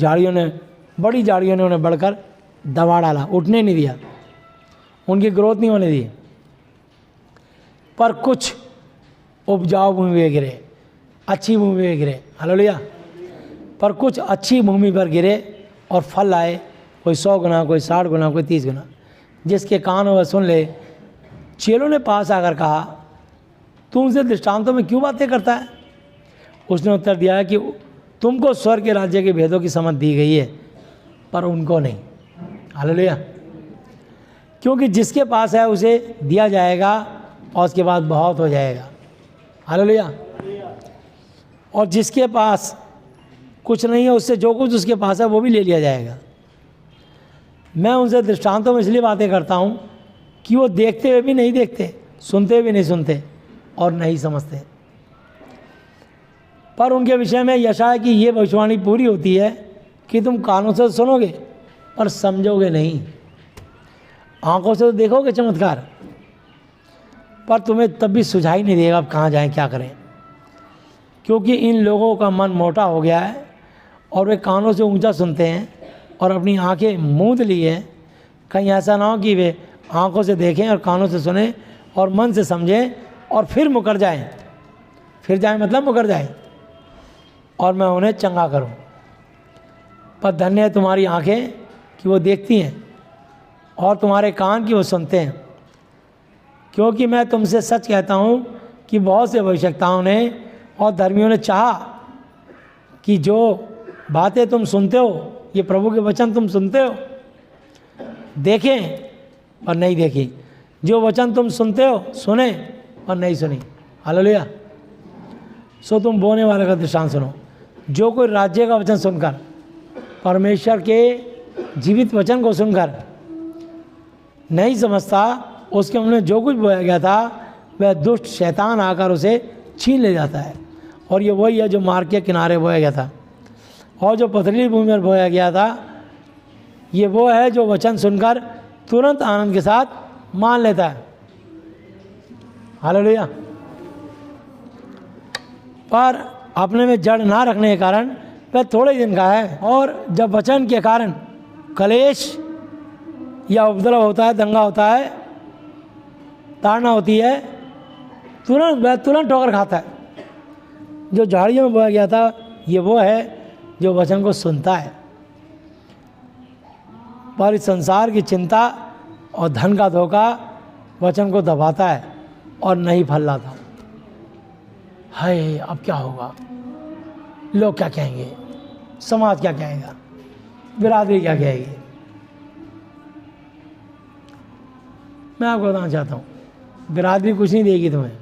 बड़ी झाड़ियों ने उन्हें बढ़कर दबा डाला, उठने नहीं दिया, उनकी ग्रोथ नहीं होने दी। पर कुछ उपजाऊ भूमि में गिरे, अच्छी भूमि में गिरे, हालेलुया। पर कुछ अच्छी भूमि पर गिरे और फल आए, कोई 100 गुना, कोई 60 गुना, कोई 30 गुना। जिसके कान हो वह सुन ले। चेलों ने पास आकर कहा, तू उनसे दृष्टांतों में क्यों बातें करता है? उसने उत्तर दिया है कि तुमको स्वर्ग के राज्य के भेदों की समझ दी गई है, पर उनको नहीं। हालेलुया। क्योंकि जिसके पास है उसे दिया जाएगा और उसके बाद बहुत हो जाएगा। हालेलुया। और जिसके पास कुछ नहीं है, उससे जो कुछ उसके पास है वो भी ले लिया जाएगा। मैं उनसे दृष्टांतों में इसलिए बातें करता हूँ कि वो देखते हुए भी नहीं देखते, सुनते हुए भी नहीं सुनते और नहीं समझते। पर उनके विषय में यशाया की ये भविष्यवाणी पूरी होती है कि तुम कानों से सुनोगे पर समझोगे नहीं, आंखों से तो देखोगे चमत्कार, पर तुम्हें तब भी सुझाई नहीं देगा अब कहाँ जाएं, क्या करें। क्योंकि इन लोगों का मन मोटा हो गया है और वे कानों से ऊंचा सुनते हैं और अपनी आंखें मूंद ली हैं। कहीं ऐसा ना हो कि वे आंखों से देखें और कानों से सुने और मन से समझें और फिर मुकर जाएं। फिर जाएं मतलब मुकर जाएं और मैं उन्हें चंगा करूं। पर धन्य है तुम्हारी आंखें कि वो देखती हैं और तुम्हारे कान कि वो सुनते हैं। क्योंकि मैं तुमसे सच कहता हूँ कि बहुत से भविष्यवक्ताओं ने और धर्मियों ने चाहा कि जो बातें तुम सुनते हो, ये प्रभु के वचन तुम सुनते हो, देखें पर नहीं देखी, जो वचन तुम सुनते हो सुने पर नहीं सुनी। हालेलुया। सो तुम बोने वाले का दृष्टांत सुनो। जो कोई राज्य का वचन सुनकर, परमेश्वर के जीवित वचन को सुनकर नहीं समझता, उसके मन में जो कुछ बोया गया था वह दुष्ट शैतान आकर उसे छीन ले जाता है। और ये वही है जो मार्ग के किनारे बोया गया था और जो पथरीली भूमि पर बोया गया था, ये वो है जो वचन सुनकर तुरंत आनंद के साथ मान लेता है। हालेलुया। पर अपने में जड़ ना रखने के कारण वह थोड़े दिन का है, और जब वचन के कारण कलेश या उपद्रव होता है, दंगा होता है, ताड़ना होती है, तुरंत ठोकर खाता है। जो झाड़ियों में बोया गया था, ये वो है जो वचन को सुनता है, पर इस संसार की चिंता और धन का धोखा वचन को दबाता है और नहीं फल लाता। हाय अब क्या होगा, लोग क्या कहेंगे, समाज क्या कहेगा, बिरादरी क्या कहेगी। मैं आपको बताना चाहता हूँ, बिरादरी कुछ नहीं देगी तुम्हें,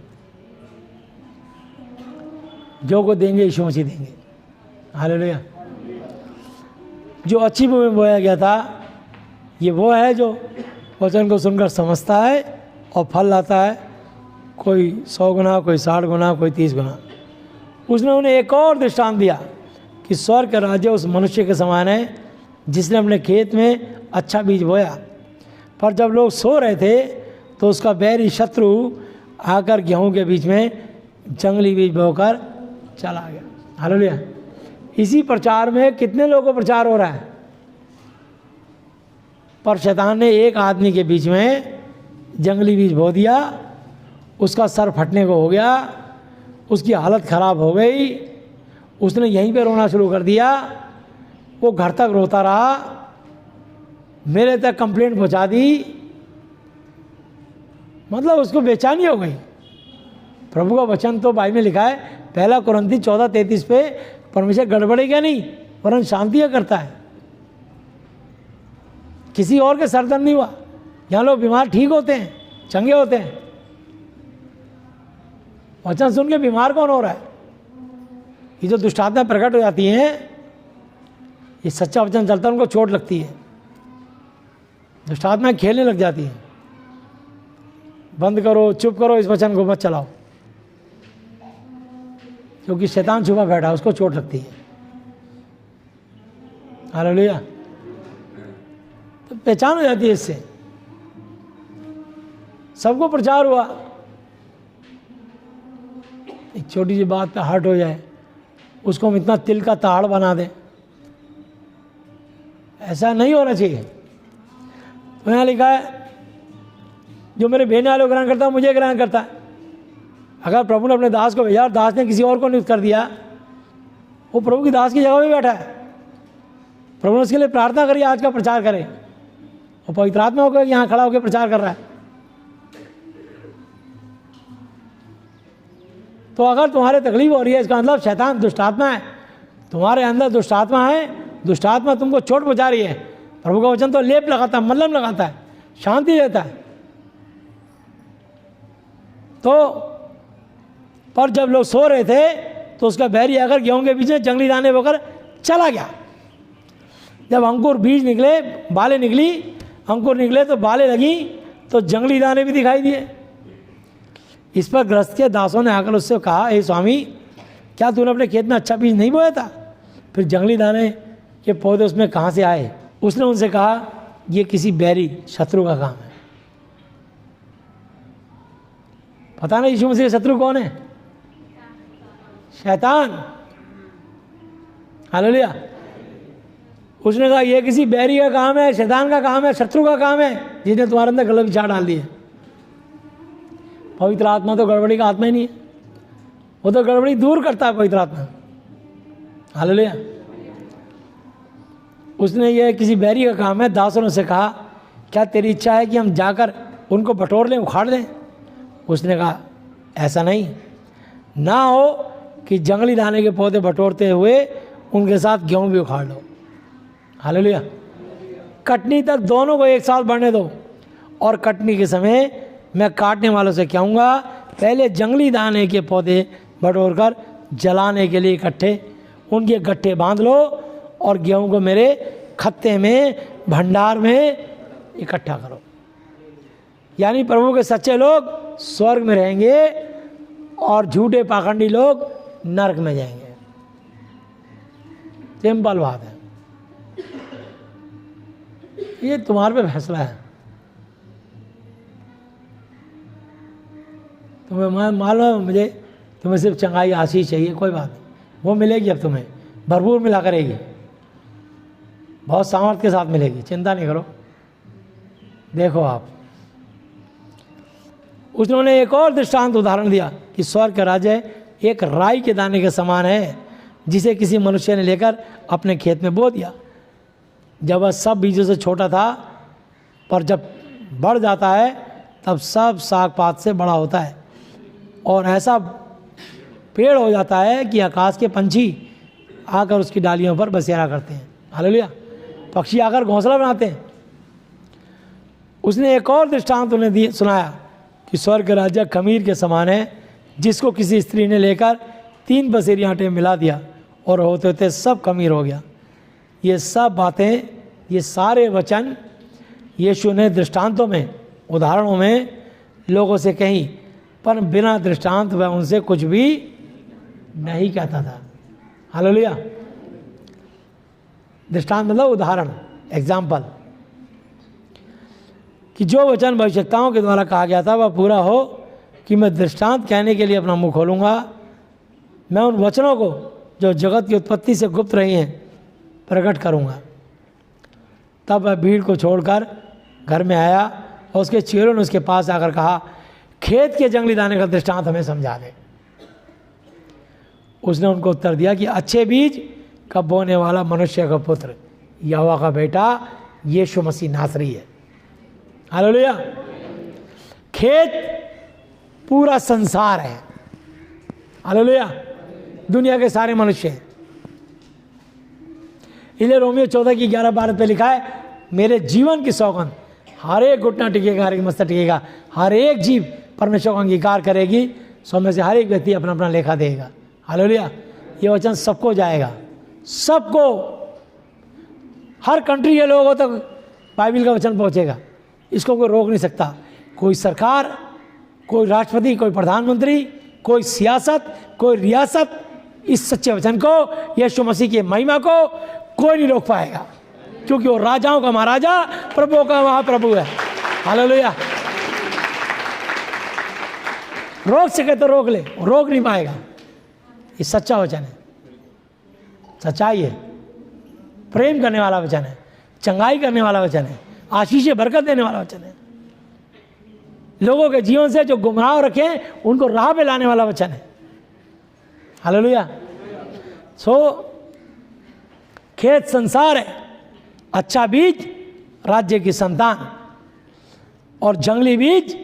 जो को देंगे यीशु मसीह देंगे। हालेलुया। जो अच्छी भूमि में बोया गया था, ये वो है जो वचन को सुनकर समझता है और फल लाता है, कोई 100 गुना, कोई 60 गुना, कोई 30 गुना। उसने उन्हें एक और दृष्टांत दिया कि स्वर्ग का राज्य उस मनुष्य के समान है जिसने अपने खेत में अच्छा बीज बोया, पर जब लोग सो रहे थे तो उसका बैरी शत्रु आकर गेहूं के बीच में जंगली बीज बोकर चला गया। हालेलुया। इसी प्रचार में कितने लोगों को प्रचार हो रहा है, पर शैतान ने एक आदमी के बीच में जंगली बीज बो दिया, उसका सर फटने को हो गया, उसकी हालत ख़राब हो गई, उसने यहीं पे रोना शुरू कर दिया, वो घर तक रोता रहा, मेरे तक कंप्लेंट पहुंचा दी, मतलब उसको बेचैनी हो गई। प्रभु का वचन तो बाइबल में लिखा है, 1 कुरिन्थी 14:33 पे, परमेश्वर गड़बड़ेगा नहीं वरन शांति करता है। किसी और के सरदर्द नहीं हुआ, यहाँ लोग बीमार ठीक होते हैं, चंगे होते हैं। वचन सुन के बीमार कौन हो रहा है? ये जो दुष्टात्मा प्रकट हो जाती हैं, ये सच्चा वचन चलता है, उनको चोट लगती है, दुष्टात्मा खेलने लग जाती है। बंद करो, चुप करो, इस वचन को मत चलाओ, क्योंकि शैतान छुपा बैठा, उसको चोट लगती है। हालेलुया। तो पहचान हो जाती है इससे। सबको प्रचार हुआ, एक छोटी सी बात पे हर्ट हो जाए, उसको हम इतना तिल का ताड़ बना दें, ऐसा नहीं होना चाहिए। तो यहाँ लिखा है, जो मेरे भेजने वाले को ग्रहण करता है मुझे ग्रहण करता है। अगर प्रभु ने अपने दास को भेजा और दास ने किसी और को नियुक्त कर दिया, वो प्रभु की दास की जगह पे बैठा है, प्रभु ने उसके लिए प्रार्थना करी आज का प्रचार करे, और पवित्र आत्मा होकर यहाँ खड़ा होकर प्रचार कर रहा है। तो अगर तुम्हारे तकलीफ हो रही है, इसका मतलब शैतान दुष्ट आत्मा है, तुम्हारे अंदर दुष्ट आत्मा है, दुष्ट आत्मा तुमको चोट पहुंचा रही है। प्रभु का वचन तो लेप लगाता है, मल्लम लगाता है, शांति देता है। तो पर जब लोग सो रहे थे तो उसका बैरी आकर गेहूं के बीच में जंगली दाने बोकर चला गया। जब अंकुर बीज निकले, बालें निकली, अंकुर निकले तो बालें लगी, तो जंगली दाने भी दिखाई दिए। इस पर गृहस्थ के दासों ने आकर उससे कहा, हे स्वामी, क्या तूने अपने खेत में अच्छा बीज नहीं बोया था? फिर जंगली दाने के पौधे उसमें कहाँ से आए? उसने उनसे कहा, ये किसी बैरी शत्रु का काम है। पता नहीं यीशु मसीह का शत्रु कौन है? शैतान। हालेलुया। उसने कहा ये किसी बैरी का काम है, शैतान का काम है, शत्रु का काम है, जिसने तुम्हारे अंदर गलत विचार डाल दिए। पवित्र आत्मा तो गड़बड़ी का आत्मा ही नहीं है, वो तो गड़बड़ी दूर करता है पवित्र आत्मा। हालेलुया। उसने ये किसी बैरी का काम है। दासों ने उससे कहा, क्या तेरी इच्छा है कि हम जाकर उनको बटोर लें, उखाड़ लें? उसने कहा, ऐसा नहीं, ना हो कि जंगली दाने के पौधे बटोरते हुए उनके साथ गेहूं भी उखाड़ लो। हालेलुया। कटनी तक दोनों को एक साथ बढ़ने दो, और कटनी के समय मैं काटने वालों से कहूँगा, पहले जंगली दाने के पौधे बटोर कर जलाने के लिए इकट्ठे उनके गट्ठे बांध लो, और गेहूं को मेरे खत्ते में, भंडार में इकट्ठा करो। यानी प्रभु के सच्चे लोग स्वर्ग में रहेंगे और झूठे पाखंडी लोग नरक में जाएंगे। सिंपल बात है, ये तुम्हारे पे फैसला है। तुम्हें मालूम है मुझे, तुम्हें सिर्फ चंगाई आशीष चाहिए, कोई बात नहीं, वो मिलेगी, अब तुम्हें भरपूर मिला करेगी, बहुत सामर्थ्य के साथ मिलेगी, चिंता नहीं करो। देखो आप, उन्होंने एक और दृष्टांत उदाहरण दिया कि स्वर्ग का राज्य एक राई के दाने के समान है, जिसे किसी मनुष्य ने लेकर अपने खेत में बो दिया। जब वह सब बीजों से छोटा था, पर जब बढ़ जाता है तब सब साग पात से बड़ा होता है, और ऐसा पेड़ हो जाता है कि आकाश के पंछी आकर उसकी डालियों पर बसेरा करते हैं। हालेलुया। पक्षी आकर घोंसला बनाते हैं। उसने एक और दृष्टांत उन्हें सुनाया कि स्वर्ग का राज्य खमीर के समान है, जिसको किसी स्त्री ने लेकर 3 बसेरी आटे मिला दिया, और होते होते सब खमीर हो गया। ये सब बातें, ये सारे वचन यीशु ने दृष्टांतों में, उदाहरणों में लोगों से कही, पर बिना दृष्टांत वह उनसे कुछ भी नहीं कहता था। हालेलुया। दृष्टांत मतलब उदाहरण, एग्जाम्पल, कि जो वचन भविष्यवक्ताओं के द्वारा कहा गया था वह पूरा हो, कि मैं दृष्टांत कहने के लिए अपना मुंह खोलूँगा। मैं उन वचनों को जो जगत की उत्पत्ति से गुप्त रही हैं प्रकट करूँगा। तब वह भीड़ को छोड़कर घर में आया, और उसके चेलों ने उसके पास आकर कहा, खेत के जंगली दाने का दृष्टांत हमें समझा दे। उसने उनको उत्तर दिया कि अच्छे बीज का बोने वाला मनुष्य का पुत्र, यहोवा का बेटा यीशु मसीह नासरी है। हालेलुया। खेत पूरा संसार है। हालेलुया। दुनिया के सारे मनुष्य हैं। इसलिए रोमियो 14 की 11-12 पे लिखा है, मेरे जीवन की सौगंध, हर एक घुटना टिकेगा, हर एक मस्तक टिकेगा, हर एक जीव परमेश्वर को अंगीकार करेगी, सौ में से हर एक व्यक्ति अपना अपना लेखा देगा। हालेलुया। ये वचन सबको जाएगा, सबको, हर कंट्री के लोगों तक बाइबल का वचन पहुंचेगा। इसको कोई रोक नहीं सकता। कोई सरकार, कोई राष्ट्रपति, कोई प्रधानमंत्री, कोई सियासत, कोई रियासत, इस सच्चे वचन को, यीशु मसीह की महिमा को कोई नहीं रोक पाएगा, क्योंकि वो राजाओं का महाराजा, प्रभुओं का महाप्रभु है। हालेलुया। रोक सके तो रोक ले, रोक नहीं पाएगा। ये सच्चा वचन है, सच्चाई है, प्रेम करने वाला वचन है, चंगाई करने वाला वचन है, आशीष बरकत देने वाला वचन है। लोगों के जीवन से जो गुमराह रखे उनको राह पे लाने वाला वचन है। हालेलुया। खेत संसार है, अच्छा बीज राज्य की संतान, और जंगली बीज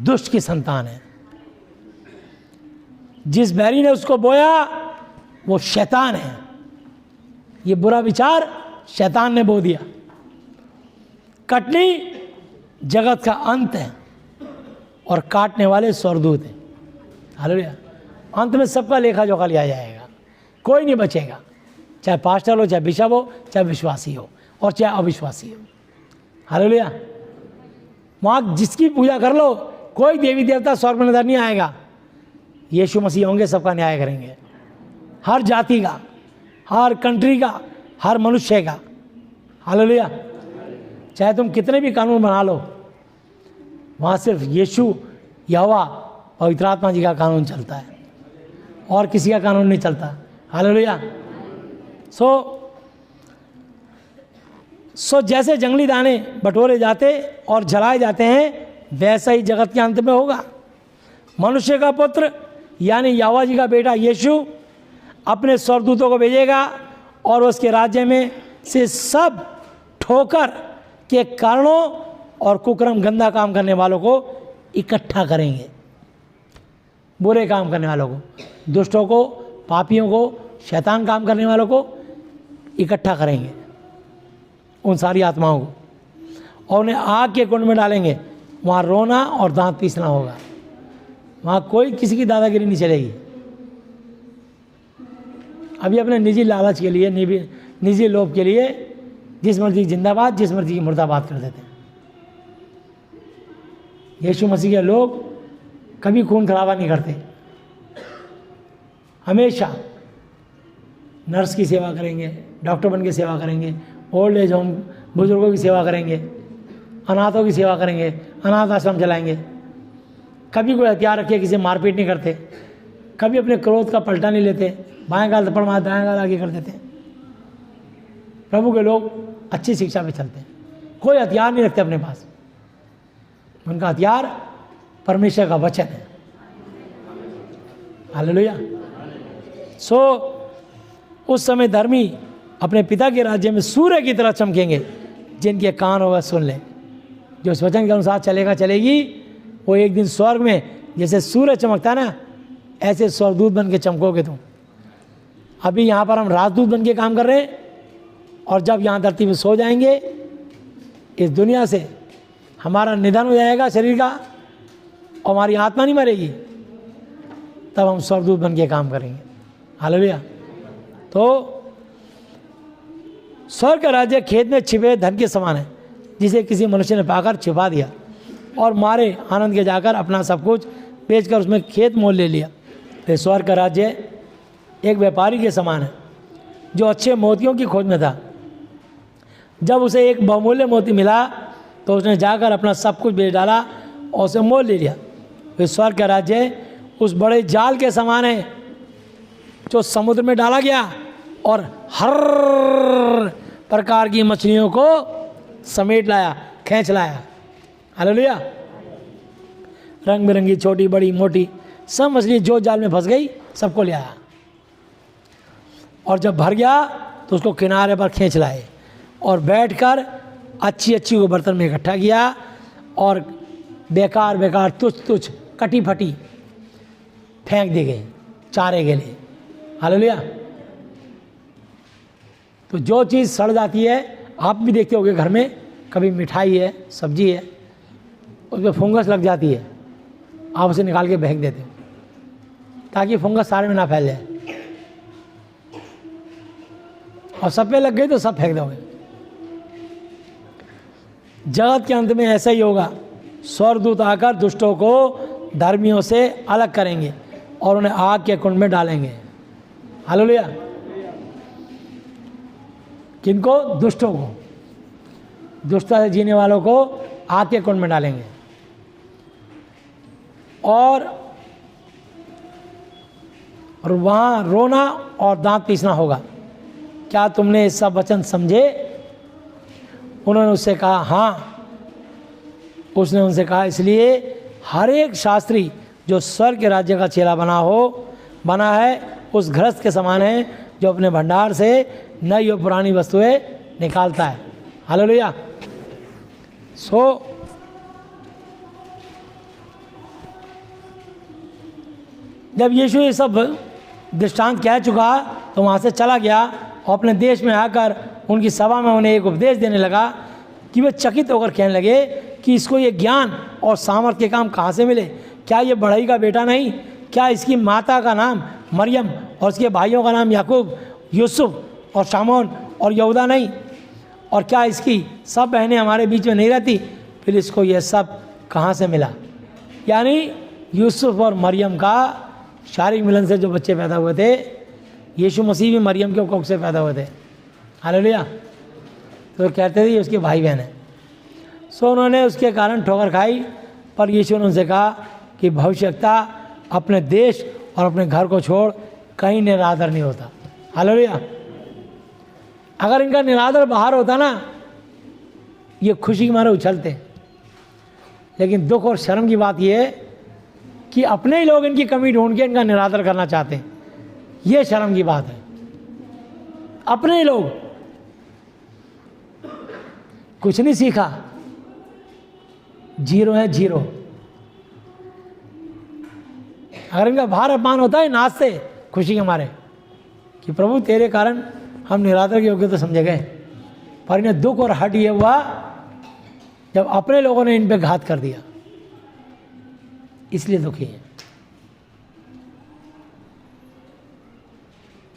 दुष्ट की संतान है। जिस बैरी ने उसको बोया वो शैतान है। ये बुरा विचार शैतान ने बो दिया। कटनी जगत का अंत है और काटने वाले स्वर्गदूत हैं। हालेलुया। अंत में सबका लेखा जोखा लिया जाएगा, कोई नहीं बचेगा, चाहे पास्टर हो, चाहे बिशप हो, चाहे विश्वासी हो और चाहे अविश्वासी हो। हालेलुया। वहाँ जिसकी पूजा कर लो, कोई देवी देवता स्वर्ग में नजर नहीं आएगा। यीशु मसीह होंगे, सबका न्याय करेंगे, हर जाति का, हर कंट्री का, हर मनुष्य का। हालेलुया। चाहे तुम कितने भी कानून बना लो, वहाँ सिर्फ यीशु, यहोवा, पवित्र आत्मा जी का कानून चलता है और किसी का कानून नहीं चलता। हालेलुया। सो जैसे जंगली दाने बटोरे जाते और जलाए जाते हैं, वैसा ही जगत के अंत में होगा। मनुष्य का पुत्र यानी यहोवा जी का बेटा यीशु अपने स्वर्गदूतों को भेजेगा और उसके राज्य में से सब ठोकर के कारणों और कुकर्म गंदा काम करने वालों को इकट्ठा करेंगे। बुरे काम करने वालों को, दुष्टों को, पापियों को, शैतान काम करने वालों को इकट्ठा करेंगे, उन सारी आत्माओं को, और उन्हें आग के कुंड में डालेंगे। वहाँ रोना और दांत पीसना होगा। वहाँ कोई किसी की दादागिरी नहीं चलेगी। अभी अपने निजी लालच के लिए, निजी लोभ के लिए जिस मर्जी की जिंदाबाद, जिस मर्जी की मुर्दाबाद कर देते हैं। यीशु मसीह के लोग कभी खून खराबा नहीं करते। हमेशा नर्स की सेवा करेंगे, डॉक्टर बन के सेवा करेंगे, ओल्ड एज होम बुजुर्गों की सेवा करेंगे, अनाथों की सेवा करेंगे, अनाथ आश्रम चलाएंगे। कभी कोई हथियार रखे किसी मारपीट नहीं करते, कभी अपने क्रोध का पलटा नहीं लेते, बाएं गाल थप्पड़ मार दाएं गाल आगे कर देते। प्रभु के लोग अच्छी शिक्षा पे चलते हैं, कोई हथियार नहीं रखते अपने पास। उनका हथियार परमेश्वर का वचन है। हालेलुया। उस समय धर्मी अपने पिता के राज्य में सूर्य की तरह चमकेंगे। जिनके कान होगा सुन ले। जो इस वचन के अनुसार चलेगा, चलेगी, वो एक दिन स्वर्ग में जैसे सूर्य चमकता ना, ऐसे स्वर्गदूत बन के चमकोगे तुम। अभी यहाँ पर हम राजदूत बन के काम कर रहे हैं, और जब यहाँ धरती में सो जाएंगे, इस दुनिया से हमारा निधन हो जाएगा शरीर का और हमारी आत्मा नहीं मरेगी, तब हम स्वर्गदूत बन के काम करेंगे। हालेलुया। तो स्वर्ग का राज्य खेत में छिपे धन के समान है, जिसे किसी मनुष्य ने पाकर छिपा दिया और मारे आनंद के जाकर अपना सब कुछ बेचकर उसमें खेत मोल ले लिया। फिर स्वर्ग का राज्य एक व्यापारी के समान है, जो अच्छे मोतियों की खोज में था। जब उसे एक बहुमूल्य मोती मिला तो उसने जाकर अपना सब कुछ बेच डाला और उसे मोल ले लिया। फिर स्वर्ग का राज्य उस बड़े जाल के समान है जो समुद्र में डाला गया और हर प्रकार की मछलियों को समेट लाया, खींच लाया। हालेलुया। रंग बिरंगी, छोटी बड़ी मोटी सब मछली जो जाल में फंस गई सबको ले आया, और जब भर गया तो उसको किनारे पर खींच लाए और बैठकर अच्छी अच्छी को बर्तन में इकट्ठा किया और बेकार बेकार तुच्छ तुच्छ कटी फटी फेंक दी गई चारे के लिए। हालेलुया। तो जो चीज़ सड़ जाती है, आप भी देखते होगे घर में, कभी मिठाई है, सब्जी है, उसमें फंगस लग जाती है, आप उसे निकाल के फेंक देते हो ताकि फंगस सारे में ना फैल जाए, और सब पे लग गई तो सब फेंक दोगे। जगत के अंत में ऐसा ही होगा। स्वर्गदूत आकर दुष्टों को धर्मियों से अलग करेंगे और उन्हें आग के कुंड में डालेंगे। हालेलुया। किनको? दुष्टों को, दुष्टता से जीने वालों को आग के कुंड में डालेंगे। और वहाँ रोना और दांत पीसना होगा। क्या तुमने ये सब वचन समझे? उन्होंने उससे कहा हाँ। उसने उनसे कहा इसलिए हर एक शास्त्री जो स्वर्ग के राज्य का चेला बना है उस गृहस्थ के समान है जो अपने भंडार से नई और पुरानी वस्तुएं निकालता है। हालेलुया। जब यीशु ये सब दृष्टांत कह चुका तो वहाँ से चला गया और अपने देश में आकर उनकी सभा में उन्हें एक उपदेश देने लगा कि वे चकित होकर कहने लगे कि इसको ये ज्ञान और सामर्थ्य के काम कहाँ से मिले? क्या ये बढ़ई का बेटा नहीं? क्या इसकी माता का नाम मरियम और उसके भाइयों का नाम याकूब, यूसुफ और शामोन और यहूदा नहीं? और क्या इसकी सब बहनें हमारे बीच में नहीं रहती? फिर इसको ये सब कहाँ से मिला? यानी यूसुफ और मरियम का शारीरिक मिलन से जो बच्चे पैदा हुए थे, यीशु मसीह भी मरियम के कोख से पैदा हुए थे। हालेलुया। तो कहते थे उसके भाई बहन हैं। सो उन्होंने उसके कारण ठोकर खाई, पर यीशु ने उनसे कहा कि भविष्यवक्ता अपने देश और अपने घर को छोड़ कहीं निरादर नहीं होता। हालेलुया। अगर इनका निरादर बाहर होता ना, ये खुशी के मारे उछलते। लेकिन दुख और शर्म की बात यह है कि अपने ही लोग इनकी कमी ढूंढ के इनका निरादर करना चाहते हैं। ये शर्म की बात है। अपने ही लोग, कुछ नहीं सीखा, जीरो है जीरो। अगर इनका बाहर अपमान होता है, नाचते खुशी के मारे कि प्रभु तेरे कारण हम निरादर के योग्य तो समझे गए। पर इन्हें दुख और हट ये हुआ जब अपने लोगों ने इन पे घात कर दिया, इसलिए दुखी है।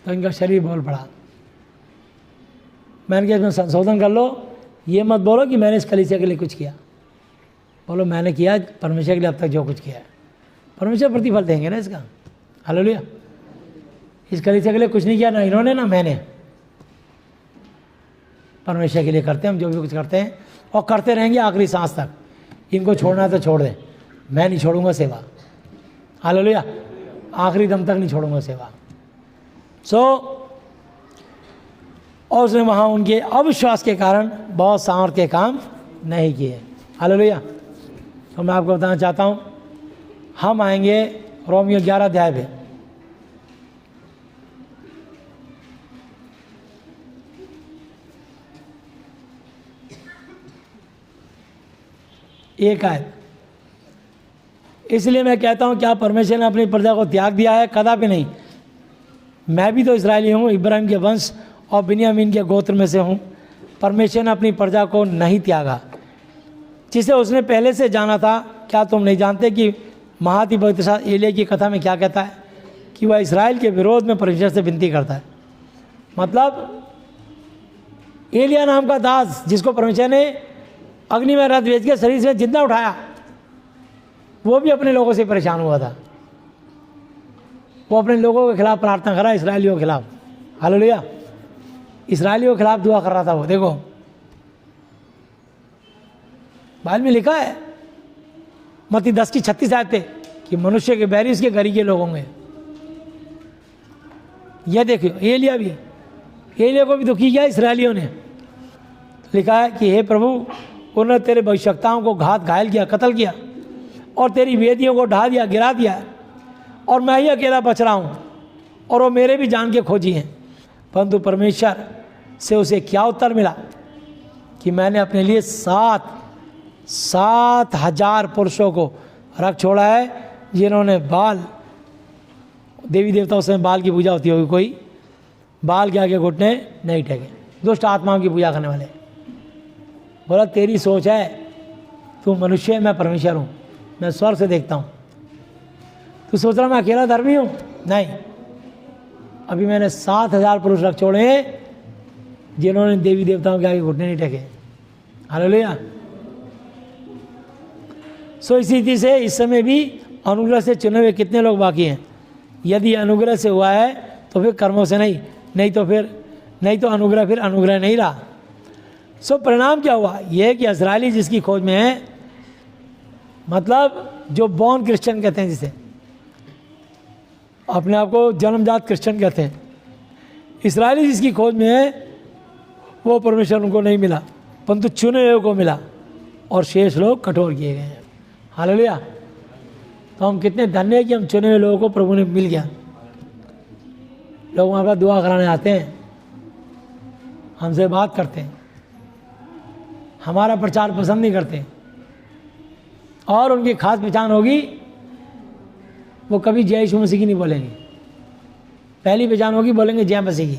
तो इनका शरीर बोल पड़ा। मैंने कहा इसमें संशोधन कर लो, ये मत बोलो कि मैंने इस कलीसिया के लिए कुछ किया। बोलो मैंने किया परमेश्वर के लिए अब तक जो कुछ किया है, परमेश्वर प्रतिफल देंगे ना इसका। हालेलुया। इस कलीसिया के लिए कुछ नहीं किया, ना इन्होंने ना मैंने। परमेश्वर के लिए करते हैं हम जो भी कुछ करते हैं, और करते रहेंगे आखिरी सांस तक। इनको छोड़ना तो छोड़ दें, मैं नहीं छोड़ूंगा सेवा। हालेलुया। आखिरी दम तक नहीं छोड़ूंगा सेवा। और उसने वहाँ उनके अविश्वास के कारण बहुत सामर्थ्य के काम नहीं किए। हालेलुया। तो मैं आपको बताना चाहता हूँ, हम आएंगे रोमियो 11 अध्याय पे। एक आयत। इसलिए मैं कहता हूँ क्या परमेश्वर ने अपनी प्रजा को त्याग दिया है? कदापि नहीं। मैं भी तो इस्राएली हूँ, इब्राहिम के वंश और बिन्यामीन के गोत्र में से हूँ। परमेश्वर ने अपनी प्रजा को नहीं त्यागा जिसे उसने पहले से जाना था। क्या तुम नहीं जानते कि महाति पवित्र एलिया की कथा में क्या कहता है कि वह इसराइल के विरोध में परमेश्वर से विनती करता है। मतलब एलिया नाम का दास जिसको परमेश्वर ने अग्नि में रथ भेज के शरीर से जिंदा उठाया, वो भी अपने लोगों से परेशान हुआ था। वो अपने लोगों के खिलाफ प्रार्थना करा, इसराइलियों के खिलाफ। हालेलुया। इसराइलियों के खिलाफ दुआ कर रहा था वो। देखो बाइबल में लिखा है मत्ती 10:36 आयत पे कि मनुष्य के बैरी उसके घरी के लोग होंगे। यह देखियो एलिया को भी दुखी किया इसराइलियों ने। लिखा है कि हे प्रभु, उन्होंने तेरे भविष्यवक्ताओं को घायल किया, कत्ल किया, और तेरी वेदियों को ढा दिया, गिरा दिया, और मैं ही अकेला बच रहा हूँ, और वो मेरे भी जान के खोजी हैं। परंतु परमेश्वर से उसे क्या उत्तर मिला कि मैंने अपने लिए 7,000 पुरुषों को रख छोड़ा है जिन्होंने बाल, देवी देवताओं से बाल की पूजा होती होगी, कोई बाल के आगे घुटने नहीं टेके, दुष्ट आत्माओं की पूजा करने वाले। बोला तेरी सोच है, तू मनुष्य है, मैं परमेश्वर हूँ, मैं स्वर्ग से देखता हूँ। तू सोच रहा मैं अकेला धर्मी हूँ? नहीं, अभी मैंने 7,000 पुरुष रख छोड़े हैं जिन्होंने देवी देवताओं के आगे घुटने नहीं टेके। हालेलुया। सो इसी रीति से इस समय भी अनुग्रह से चुने हुए कितने लोग बाकी हैं? यदि अनुग्रह से हुआ है तो फिर कर्मों से नहीं तो अनुग्रह फिर अनुग्रह नहीं रहा। सो परिणाम क्या हुआ? यह है कि इस्राएली जिसकी खोज में है, मतलब जो बॉर्न क्रिश्चियन कहते हैं, जिसे अपने आप को जन्मजात क्रिश्चियन कहते हैं, इस्राएली जिसकी खोज में है वो परमेश्वर उनको नहीं मिला, परंतु चुने हुए को मिला, और शेष लोग कठोर किए गए हैं। हालेलुया। तो हम कितने धन्य हैं कि हम चुने हुए लोगों को प्रभु ने मिल गया। लोग हमारे पास दुआ कराने आते हैं, हमसे बात करते हैं, हमारा प्रचार पसंद नहीं करते, और उनकी खास पहचान होगी वो कभी जय यीशु मसीह की नहीं बोलेंगे। पहली पहचान होगी बोलेंगे जय मसीह की,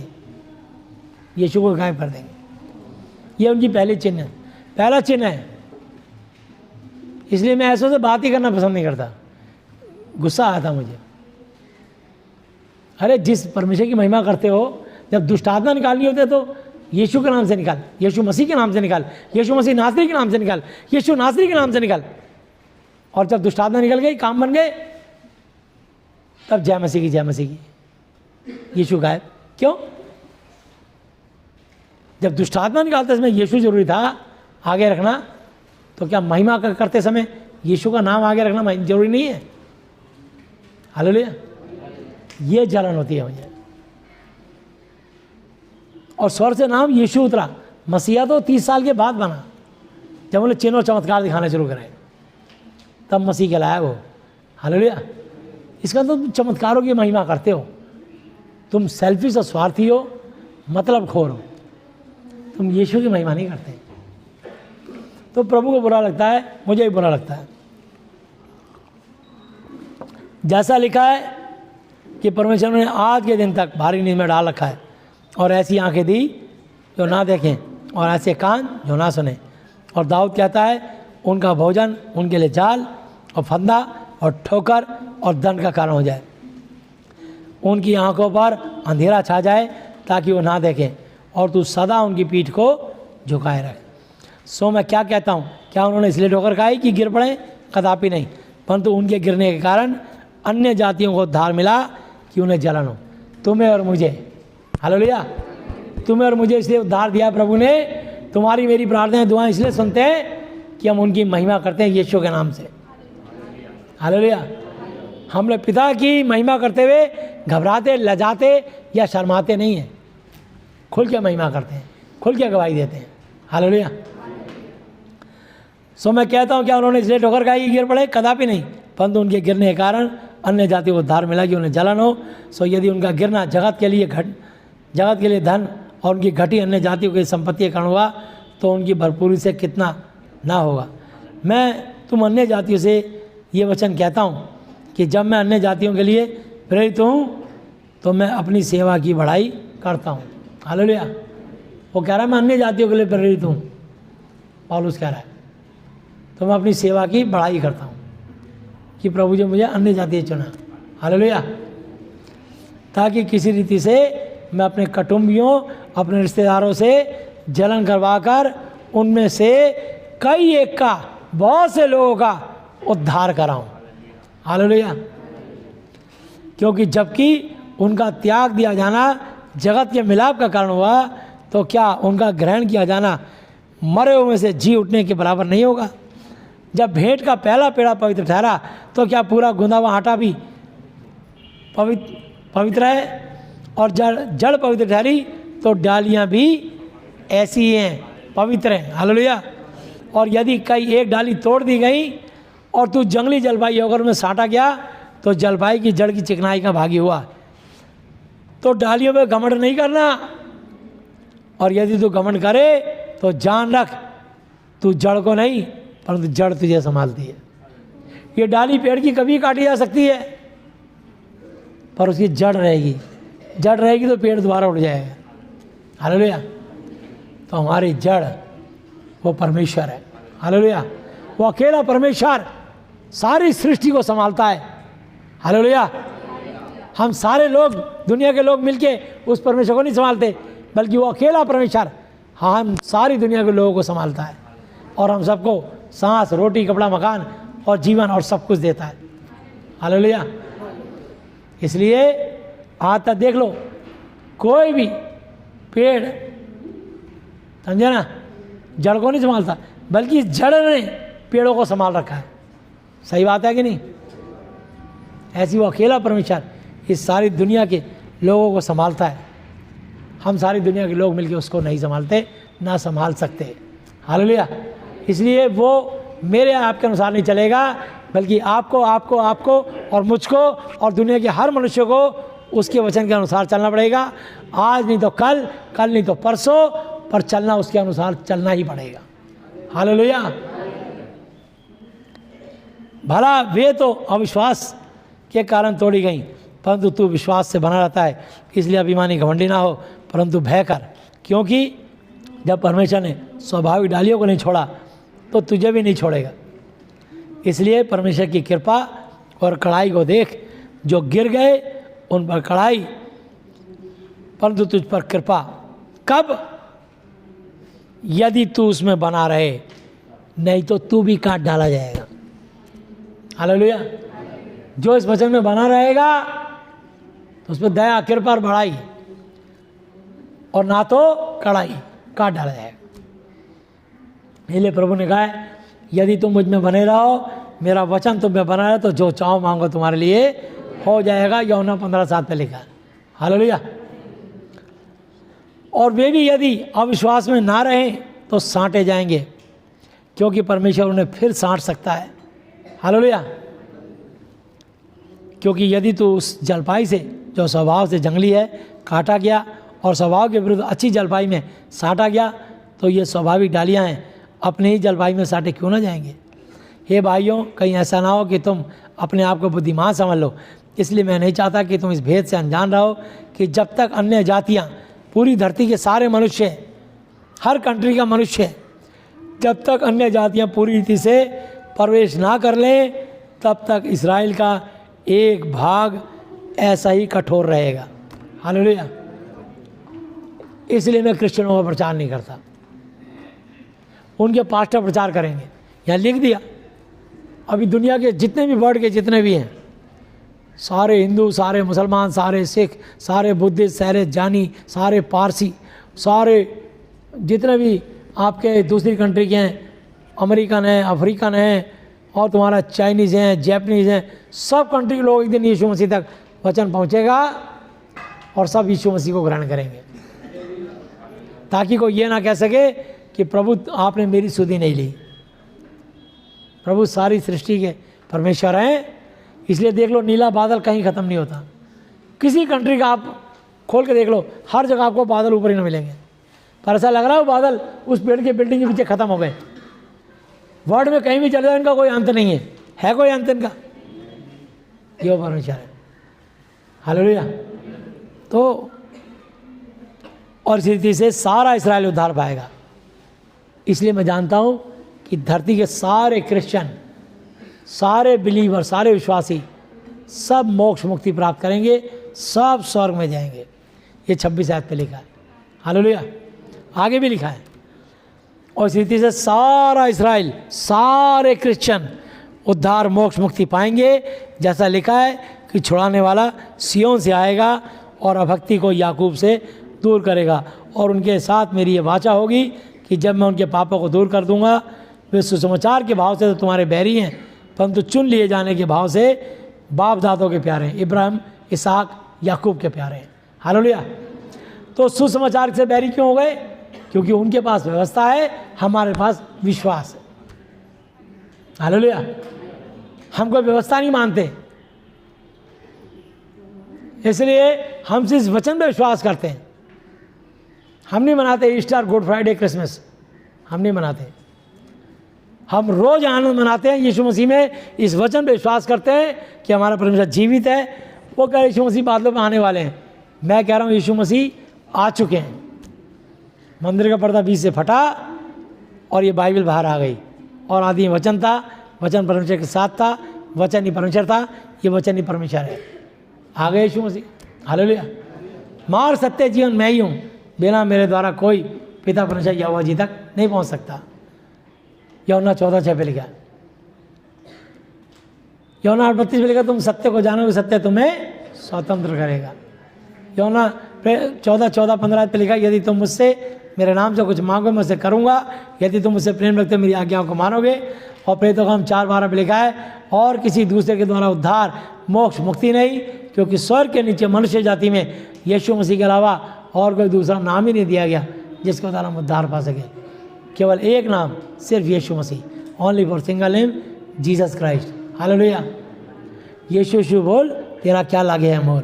यीशु को गायब कर देंगे। ये उनकी पहली चिन्ह है, पहला चिन्ह है। इसलिए मैं ऐसों से बात ही करना पसंद नहीं करता। गुस्सा आया था मुझे, अरे जिस परमेश्वर की महिमा करते हो, जब दुष्ट आत्मा निकालनी होती है तो यीशु के नाम से निकाल, यीशु मसीह के नाम से निकाल, यीशु मसीह नासरी के नाम से निकाल, यीशु नासरी के नाम से निकाल। और जब दुष्ट आत्मा निकल गई, काम बन गए, तब जय मसीह की, जय मसीह की, यीशु गायब। क्यों? जब दुष्ट आत्मा निकालते समय यीशु जरूरी था आगे रखना, तो क्या महिमा करते समय यीशु का नाम आगे रखना जरूरी नहीं है? हालेलुया। ये जलन होती है मुझे। और स्वर्ग से नाम यीशु उतरा। मसीहा तो 30 साल के बाद बना, जब उन्हें चिन्ह और चमत्कार दिखाने शुरू करे, तब मसीह कहलाया वो। हालेलुया। इसका तो तुम चमत्कारों की महिमा करते हो, तुम सेल्फिश और स्वार्थी हो, मतलब खोर हो, तुम यीशु की महिमा नहीं करते। तो प्रभु को बुरा लगता है, मुझे भी बुरा लगता है। जैसा लिखा है कि परमेश्वर ने आज के दिन तक भारी नींद में डाल रखा है, और ऐसी आंखें दी जो ना देखें, और ऐसे कान जो ना सुने। और दाऊद कहता है उनका भोजन उनके लिए जाल और फंदा और ठोकर और दंड का कारण हो जाए। उनकी आंखों पर अंधेरा छा जाए ताकि वो ना देखें, और तू सदा उनकी पीठ को झुकाए रख। सो मैं क्या कहता हूँ, क्या उन्होंने इसलिए ठोकर खाई कि गिर पड़े? कदापि नहीं, परंतु उनके गिरने के कारण अन्य जातियों को उद्धार मिला कि उन्हें जलन हो। तुम्हें और मुझे, हालेलुया, तुम्हें और मुझे इसलिए उद्धार दिया प्रभु ने। तुम्हारी मेरी प्रार्थनाएं दुआएं इसलिए सुनते हैं कि हम उनकी महिमा करते हैं यीशु के नाम से। हालेलुया। हम लोग पिता की महिमा करते हुए घबराते, लजाते या शर्माते नहीं हैं, खुल के महिमा करते हैं, खुल के गवाही देते हैं। हालेलुया। सो मैं कहता हूँ क्या उन्होंने इसलिए ठोकर खाई कि गिर पड़े? कदापि नहीं, परंतु उनके गिरने के कारण अन्य जातियों को उद्धार मिला कि उन्हें जलन हो। सो यदि उनका गिरना जगत के लिए धन और उनकी घटी अन्य जातियों की संपत्ति के कारण हुआ, तो उनकी भरपूरी से कितना ना होगा। मैं तुम अन्य जातियों से ये वचन कहता हूँ कि जब मैं अन्य जातियों के लिए प्रेरित हूँ तो मैं अपनी सेवा की बढ़ाई करता हूँ। हालेलुया। वो कह रहा है मैं अन्य जातियों के लिए प्रेरित हूँ, पौलुस कह रहा है, तो मैं अपनी सेवा की बढ़ाई करता हूँ कि प्रभु जी मुझे अन्य जाति चुना। हालेलुया। ताकि किसी रीति से मैं अपने कुटुंबियों, अपने रिश्तेदारों से जलन करवाकर उनमें से कई एक का, बहुत से लोगों का उद्धार कराऊं। हालेलुया। क्योंकि जबकि उनका त्याग दिया जाना जगत के मिलाप का कारण हुआ, तो क्या उनका ग्रहण किया जाना मरे हुए में से जी उठने के बराबर नहीं होगा? जब भेंट का पहला पेड़ा पवित्र ठहरा, तो क्या पूरा गुंदा हुआ आटा भी पवित्र है? और जड़ पवित्र ठहरी, तो डालियाँ भी ऐसी ही हैं, पवित्र हैं। हालेलुया। और यदि कई एक डाली तोड़ दी गई और तू जंगली जलपाई होकर उनमें साटा गया, तो जलपाई की जड़ की चिकनाई का भागी हुआ। तो डालियों पे घमंड नहीं करना, और यदि तू घमंड करे तो जान रख तू जड़ को नहीं, परंतु जड़ तुझे संभालती है। ये डाली पेड़ की कभी काटी जा सकती है, पर उसकी जड़ रहेगी। जड़ रहेगी तो पेड़ दोबारा उठ जाएगा। हालेलुया। तो हमारी जड़ वो परमेश्वर है। हालेलुया। वो अकेला परमेश्वर सारी सृष्टि को संभालता है। हालेलुया। हम सारे लोग, दुनिया के लोग मिलके उस परमेश्वर को नहीं संभालते, बल्कि वो अकेला परमेश्वर हम सारी दुनिया के लोगों को संभालता है, और हम सबको सांस, रोटी, कपड़ा, मकान और जीवन और सब कुछ देता है। हालेलुया। इसलिए आज तक देख लो, कोई भी पेड़, समझे ना, जड़ को नहीं संभालता, बल्कि जड़ ने पेड़ों को संभाल रखा है। सही बात है कि नहीं? ऐसी वो अकेला परमेश्वर इस सारी दुनिया के लोगों को संभालता है। हम सारी दुनिया के लोग मिलकर उसको नहीं संभालते, ना संभाल सकते। हालेलुया। इसलिए वो मेरे आपके अनुसार नहीं चलेगा, बल्कि आपको आपको आपको और मुझको और दुनिया के हर मनुष्य को उसके वचन के अनुसार चलना पड़ेगा। आज नहीं तो कल, कल नहीं तो परसों, पर चलना उसके अनुसार चलना ही पड़ेगा। हालेलुया। भला वे तो अविश्वास के कारण तोड़ी गई, परंतु तू विश्वास से बना रहता है, इसलिए अभिमानी घमंडी ना हो, परंतु भय कर, क्योंकि जब परमेश्वर ने स्वाभाविक डालियों को नहीं छोड़ा तो तुझे भी नहीं छोड़ेगा। इसलिए परमेश्वर की कृपा और कड़ाई को देख, जो गिर गए उन पर कड़ाई, परंतु तुझ पर कृपा। कब? यदि तू उसमें बना रहे, नहीं तो तू भी काट डाला जाएगा। हालेलुया। जो इस वचन में बना रहेगा तो उस पर दया, कृपा और बड़ाई, और ना तो कड़ाई, काट डाला जाएगा। इसलिए प्रभु ने कहा है, यदि तुम मुझ में बने रहो, मेरा वचन तुम में बना रहे, तो जो चाहो मांगो तुम्हारे लिए हो जाएगा। यूहन्ना 15:7 पे लिखा है। हालेलुया। और वे भी यदि अविश्वास में ना रहें तो साँटे जाएंगे, क्योंकि परमेश्वर उन्हें फिर साँट सकता है। हालेलुया। क्योंकि यदि तू उस जलपाई से जो स्वभाव से जंगली है काटा गया और स्वभाव के विरुद्ध अच्छी जलपाई में साटा गया, तो ये स्वाभाविक डालियाँ हैं, अपने ही जलपाई में साटे क्यों ना जाएंगे। हे भाइयों, कहीं ऐसा ना हो कि तुम अपने आप को बुद्धिमान समझ लो। इसलिए मैं नहीं चाहता कि तुम इस भेद से अनजान रहो कि जब तक अन्य जातियाँ, पूरी धरती के सारे मनुष्य, हर कंट्री का मनुष्य, जब तक अन्य जातियाँ पूरी रीति से प्रवेश ना कर लें, तब तक इस्राएल का एक भाग ऐसा ही कठोर रहेगा। हालेलुया। इसलिए मैं क्रिश्चियनों का प्रचार नहीं करता, उनके पास्टर प्रचार करेंगे। यहाँ लिख दिया, अभी दुनिया के जितने भी वर्ल्ड के जितने भी हैं, सारे हिंदू, सारे मुसलमान, सारे सिख, सारे बुद्धिस्ट, सारे जानी, सारे पारसी, सारे जितने भी आपके दूसरी कंट्री के हैं, अमेरिकन हैं, अफ्रीकन हैं, और तुम्हारा चाइनीज़ हैं, जैपनीज़ हैं, सब कंट्री के लोग एक दिन यीशु मसीह तक वचन पहुँचेगा और सब यीशु मसीह को ग्रहण करेंगे, ताकि कोई ये ना कह सके कि प्रभु आपने मेरी सुधि नहीं ली। प्रभु सारी सृष्टि के परमेश्वर हैं। इसलिए देख लो, नीला बादल कहीं ख़त्म नहीं होता। किसी कंट्री का आप खोल के देख लो, हर जगह आपको बादल ऊपर ही ना मिलेंगे, पर ऐसा लग रहा है वो बादल उस पेड़ के बिल्डिंग के पीछे ख़त्म हो गए। वर्ल्ड में कहीं भी चले जाए, इनका कोई अंत नहीं है कोई अंत इनका? ये परमेश्वर है। हालेलुया। तो और इस रीति से सारा इस्राएल उद्धार पाएगा। इसलिए मैं जानता हूँ कि धरती के सारे क्रिश्चियन, सारे बिलीवर, सारे विश्वासी सब मोक्ष मुक्ति प्राप्त करेंगे, सब स्वर्ग में जाएंगे। ये 26 आयत पे लिखा है। हालेलुया। आगे भी लिखा है। और इस रीति से सारा इस्राएल, सारे क्रिश्चियन उद्धार मोक्ष मुक्ति पाएंगे, जैसा लिखा है कि छुड़ाने वाला सियोन से आएगा और अभक्ति को याकूब से दूर करेगा। और उनके साथ मेरी ये वाचा होगी कि जब मैं उनके पापों को दूर कर दूंगा, वे सुसमाचार के भाव से तो तुम्हारे बैरी हैं, परंतु चुन लिए जाने के भाव से बाप दादों के प्यारे हैं, इब्राहिम, इसहाक, याकूब के प्यारे हैं। हालेलुया। तो सुसमाचार से बैरी क्यों हो गए? क्योंकि उनके पास व्यवस्था है, हमारे पास विश्वास है। हालेलुया। हम कोई व्यवस्था नहीं मानते, इसलिए हम इस वचन पे विश्वास करते हैं। हम नहीं मनाते ईस्टर, गुड फ्राइडे, क्रिसमस, हम नहीं मनाते। हम रोज आनंद मनाते हैं यीशु मसीह में, इस वचन पे विश्वास करते हैं कि हमारा परमेश्वर जीवित है। वो कह यीशु मसीह बादलों में आने वाले हैं, मैं कह रहा हूँ यीशु मसीह आ चुके हैं। मंदिर का पर्दा बीच से फटा और ये बाइबल बाहर आ गई, और आदि वचन था, वचन परमेश्वर के साथ था, वचन ही परमेश्वर था, ये वचन ही परमेश्वर है। आ गए यीशु मसीह। हालेलुया। मार्ग, सत्य, जीवन मैं ही हूँ, बिना मेरे द्वारा कोई पिता परमेश्वर यहोवा जी तक नहीं पहुँच सकता। यूहन्ना 14:6 पे लिखा। यूहन्ना 8:32 पे लिखा, तुम सत्य को जानोगे, सत्य तुम्हें स्वतंत्र करेगा। यूहन्ना 14:15 पे लिखा, यदि तुम मुझसे मेरे नाम से कुछ मांगोगे मैं उसे करूँगा, यदि तुम मुझसे प्रेम रखते मेरी आज्ञाओं को मानोगे। और प्रेरितों का काम 4:12 पे लिखा है, और किसी दूसरे के द्वारा उद्धार मोक्ष मुक्ति नहीं, क्योंकि स्वर्ग के नीचे मनुष्य जाति में यीशु मसीह के अलावा और कोई दूसरा नाम ही नहीं दिया गया जिसके द्वारा हम उद्धार पा सके। केवल एक नाम, सिर्फ यीशु मसीह, only for single name, Jesus Christ. Hallelujah. यीशु यीशु बोल, तेरा क्या लागे है मोल।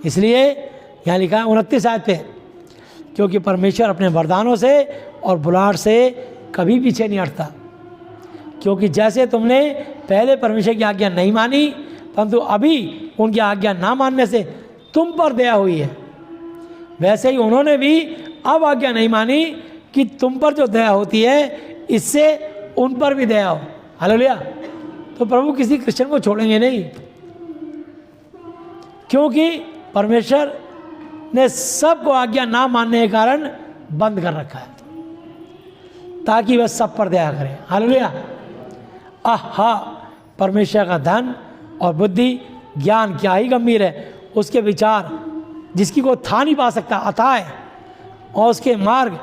इसलिए यहाँ लिखा है 29 आयत पे, क्योंकि परमेश्वर अपने वरदानों से और बुलाहट से कभी पीछे नहीं हटता। क्योंकि जैसे तुमने पहले परमेश्वर की आज्ञा नहीं मानी, परंतु अभी उनकी आज्ञा ना मानने से तुम पर दया हुई है, वैसे ही उन्होंने भी अब आज्ञा नहीं मानी कि तुम पर जो दया होती है इससे उन पर भी दया हो। हालेलुया। तो प्रभु किसी क्रिश्चियन को छोड़ेंगे नहीं, क्योंकि परमेश्वर ने सबको आज्ञा ना मानने के कारण बंद कर रखा है, ताकि वह सब पर दया करे। हालेलुया। आहा, परमेश्वर का धन और बुद्धि ज्ञान क्या ही गंभीर है, उसके विचार जिसकी कोई था नहीं पा सकता अथाह है, और उसके मार्ग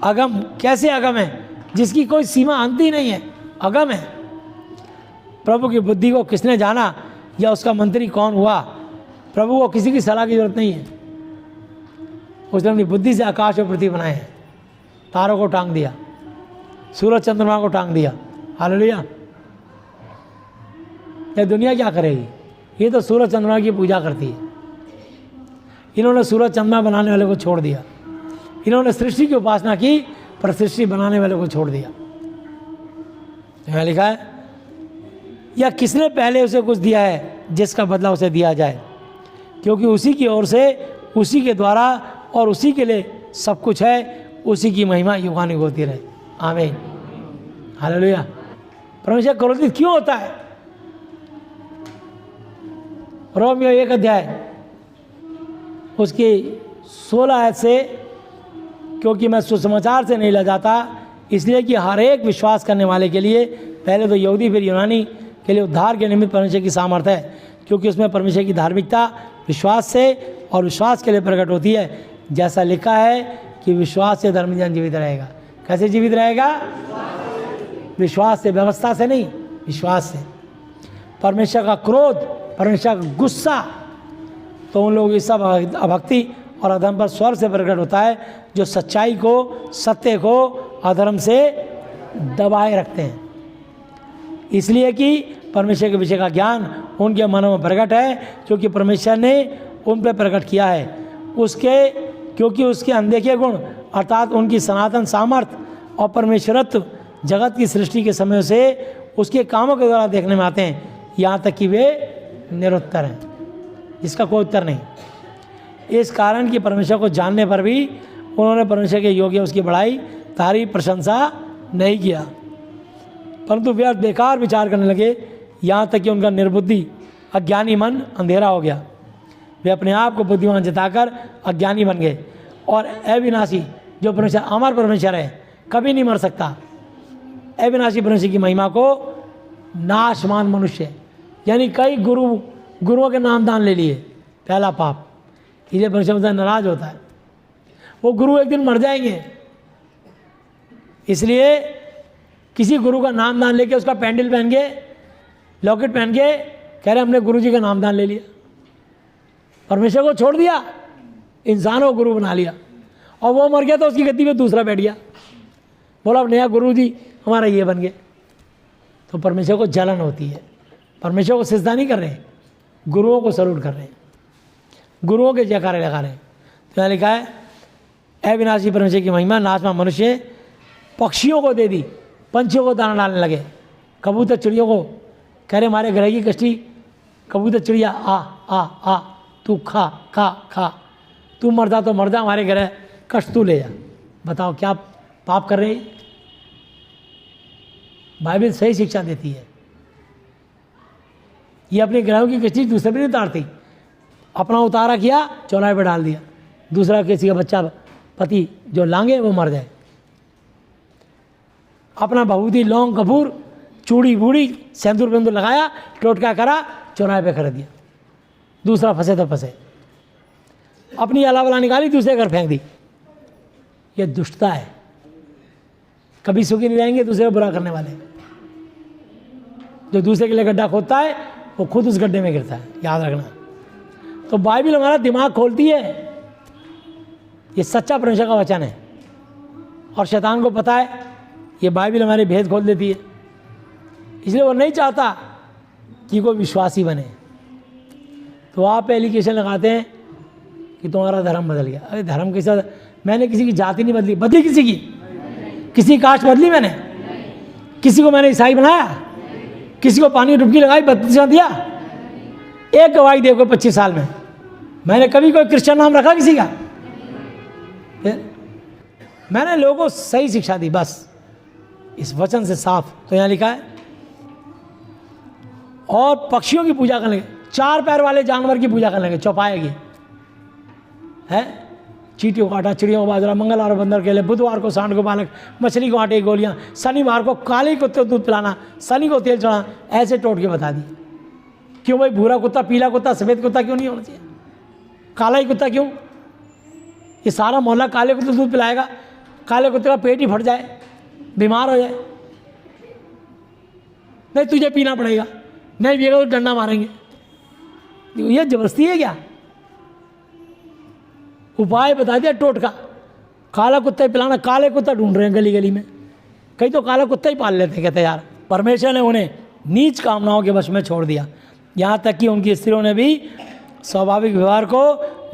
अगम कैसे अगम है, जिसकी कोई सीमा अंत ही नहीं है, अगम है। प्रभु की बुद्धि को किसने जाना, या उसका मंत्री कौन हुआ। प्रभु को किसी की सलाह की जरूरत नहीं है, उसने अपनी बुद्धि से आकाश और पृथ्वी बनाए हैं, तारों को टांग दिया, सूरज चंद्रमा को टांग दिया। हालेलुया। ये दुनिया क्या करेगी, ये तो सूरज चंद्रमा की पूजा करती है। इन्होंने सूरज चंद्रमा बनाने वाले को छोड़ दिया, इन्होंने सृष्टि की उपासना की पर सृष्टि बनाने वाले को छोड़ दिया। यहाँ लिखा है, या किसने पहले उसे कुछ दिया है जिसका बदला उसे दिया जाए, क्योंकि उसी की ओर से, उसी के द्वारा और उसी के लिए सब कुछ है, उसी की महिमा युगानुग होती रहे। आमीन। हालेलुया। परमेश्वर क्रोधित क्यों होता है। रोमियो 1 अध्याय उसकी 16 आयत से, क्योंकि मैं सुसमाचार से नहीं लजाता, इसलिए कि हर एक विश्वास करने वाले के लिए, पहले तो यहूदी फिर यूनानी के लिए उद्धार के निमित्त परमेश्वर की सामर्थ्य है, क्योंकि उसमें परमेश्वर की धार्मिकता विश्वास से और विश्वास के लिए प्रकट होती है। जैसा लिखा है कि विश्वास से धर्मी जन जीवित रहेगा। कैसे जीवित रहेगा। विश्वास से, व्यवस्था से नहीं, विश्वास से। परमेश्वर का क्रोध, परमेश्वर का गुस्सा तो उन लोगों की सब अभक्ति और अधर्म पर स्वर से प्रकट होता है, जो सच्चाई को, सत्य को अधर्म से दबाए रखते हैं। इसलिए कि परमेश्वर के विषय का ज्ञान उनके मनों में प्रकट है, क्योंकि परमेश्वर ने उन पर प्रकट किया है उसके, क्योंकि उसके अनदेखे गुण अर्थात उनकी सनातन सामर्थ्य और परमेश्वरत्व जगत की सृष्टि के समय से उसके कामों के द्वारा देखने में आते हैं, यहाँ तक कि वे निरुत्तर हैं, इसका कोई उत्तर नहीं। इस कारण कि परमेश्वर को जानने पर भी उन्होंने परमेश्वर के योग्य उसकी बड़ाई, तारीफ, प्रशंसा नहीं किया, परंतु व्यर्थ बेकार विचार करने लगे, यहाँ तक कि उनका निर्बुद्धि अज्ञानी मन अंधेरा हो गया। वे अपने आप को बुद्धिमान जताकर अज्ञानी बन गए। और अविनाशी जो परमेश्वर, अमर परमेश्वर है, कभी नहीं मर सकता, अविनाशी परमेश्वर की महिमा को नाशमान मनुष्य, यानी कई गुरुओं के नाम दान ले लिए, पहला पाप। इसलिए परमेश्वर नाराज होता है, वो गुरु एक दिन मर जाएंगे। इसलिए किसी गुरु का नाम दान लेके, उसका पैंडल पहन के, लॉकेट पहन के कह रहे हमने गुरु जी का नाम दान ले लिया, परमेश्वर को छोड़ दिया, इंसानों को गुरु बना लिया, और वो मर गया तो उसकी गद्दी पे दूसरा बैठ गया, बोला अब नया गुरु जी हमारा ये बन गया। तो परमेश्वर को जलन होती है, परमेश्वर को सिजदा नहीं कर रहे, गुरुओं को सलूट कर रहे हैं, गुरुओं के जयकारे लगा रहे हैं। तो यहाँ लिखा है अविनाशी परमेश्वर की महिमा नाशमान मनुष्य पक्षियों को दे दी, पंछियों को दाना डालने लगे, कबूतर चिड़ियों को कह रहे हमारे ग्रह की कष्टी, कबूतर चिड़िया आ आ आ, तू खा खा खा, तू मर जा तो मर जा, हमारे ग्रह कष्ट तू ले जा। बताओ क्या पाप कर रहे हैं। बाइबल सही शिक्षा देती है। ये अपने ग्रहों की कष्टी दूसरे पर नहीं उतारती, अपना उतारा किया चौराहे पर डाल दिया, दूसरा किसी का बच्चा पति जो लांगे वो मर जाए, अपना भभूति लौंग कपूर चूड़ी बूड़ी सिंदूर बिंदूर लगाया, टोटका करा, चौराहे पे कर दिया, दूसरा फंसे तो फंसे, अपनी अलावला निकाली दूसरे घर फेंक दी। ये दुष्टता है। कभी सुखी नहीं रहेंगे दूसरे को बुरा करने वाले। जो दूसरे के लिए गड्ढा खोदता है वो खुद उस गड्ढे में गिरता है, याद रखना। तो बाइबल हमारा दिमाग खोलती है, ये सच्चा परमेश्वर का वचन है, और शैतान को पता है ये बाइबल हमारे भेद खोल देती है। इसलिए वो नहीं चाहता कि कोई विश्वासी बने। तो आप एलिगेशन लगाते हैं कि तुम्हारा धर्म बदल गया। अरे धर्म के साथ मैंने किसी की जाति नहीं बदली, बदली किसी की? किसी की कास्ट बदली मैंने? किसी को मैंने ईसाई बनाया? किसी को पानी डुबकी लगाई, बपतिस्मा दिया? एक गवाही देखो 25 साल में मैंने कभी कोई क्रिश्चियन नाम रखा किसी का? मैंने लोगों को सही शिक्षा दी, बस इस वचन से साफ। तो यहाँ लिखा है और पक्षियों की पूजा करने लगे, 4 पैर वाले जानवर की पूजा करने लगे, चौपाए की है, चींटियों को आटा, चिड़ियों को बाजरा, मंगलवार को बंदर केले, बुधवार को सांड को पालक, मछली को आटे की गोलियां, शनिवार को काले कुत्ते को दूध पिलाना, शनि को तेल चढ़ाना, ऐसे टोट के बता दिए। क्यों भाई? भूरा कुत्ता, पीला कुत्ता, सफ़ेद कुत्ता क्यों नहीं होना चाहिए? काला ही कुत्ता क्यों? ये सारा मोहल्ला काले कुत्ते दूध पिलाएगा, काले कुत्ते का पेट ही फट जाए, बीमार हो जाए। नहीं तुझे पीना पड़ेगा, नहीं पिएगा तो डंडा मारेंगे। ये जबरदस्ती है क्या? उपाय बता दिया टोटका, काला कुत्ता ही पिलाना। काले कुत्ता ढूंढ रहे हैं गली गली में, कहीं तो काला कुत्ता ही पाल लेते हैं। कहते यार परमेश्वर ने उन्हें नीच कामनाओं के वश में छोड़ दिया, यहाँ तक कि उनकी स्त्रियों ने भी स्वाभाविक व्यवहार को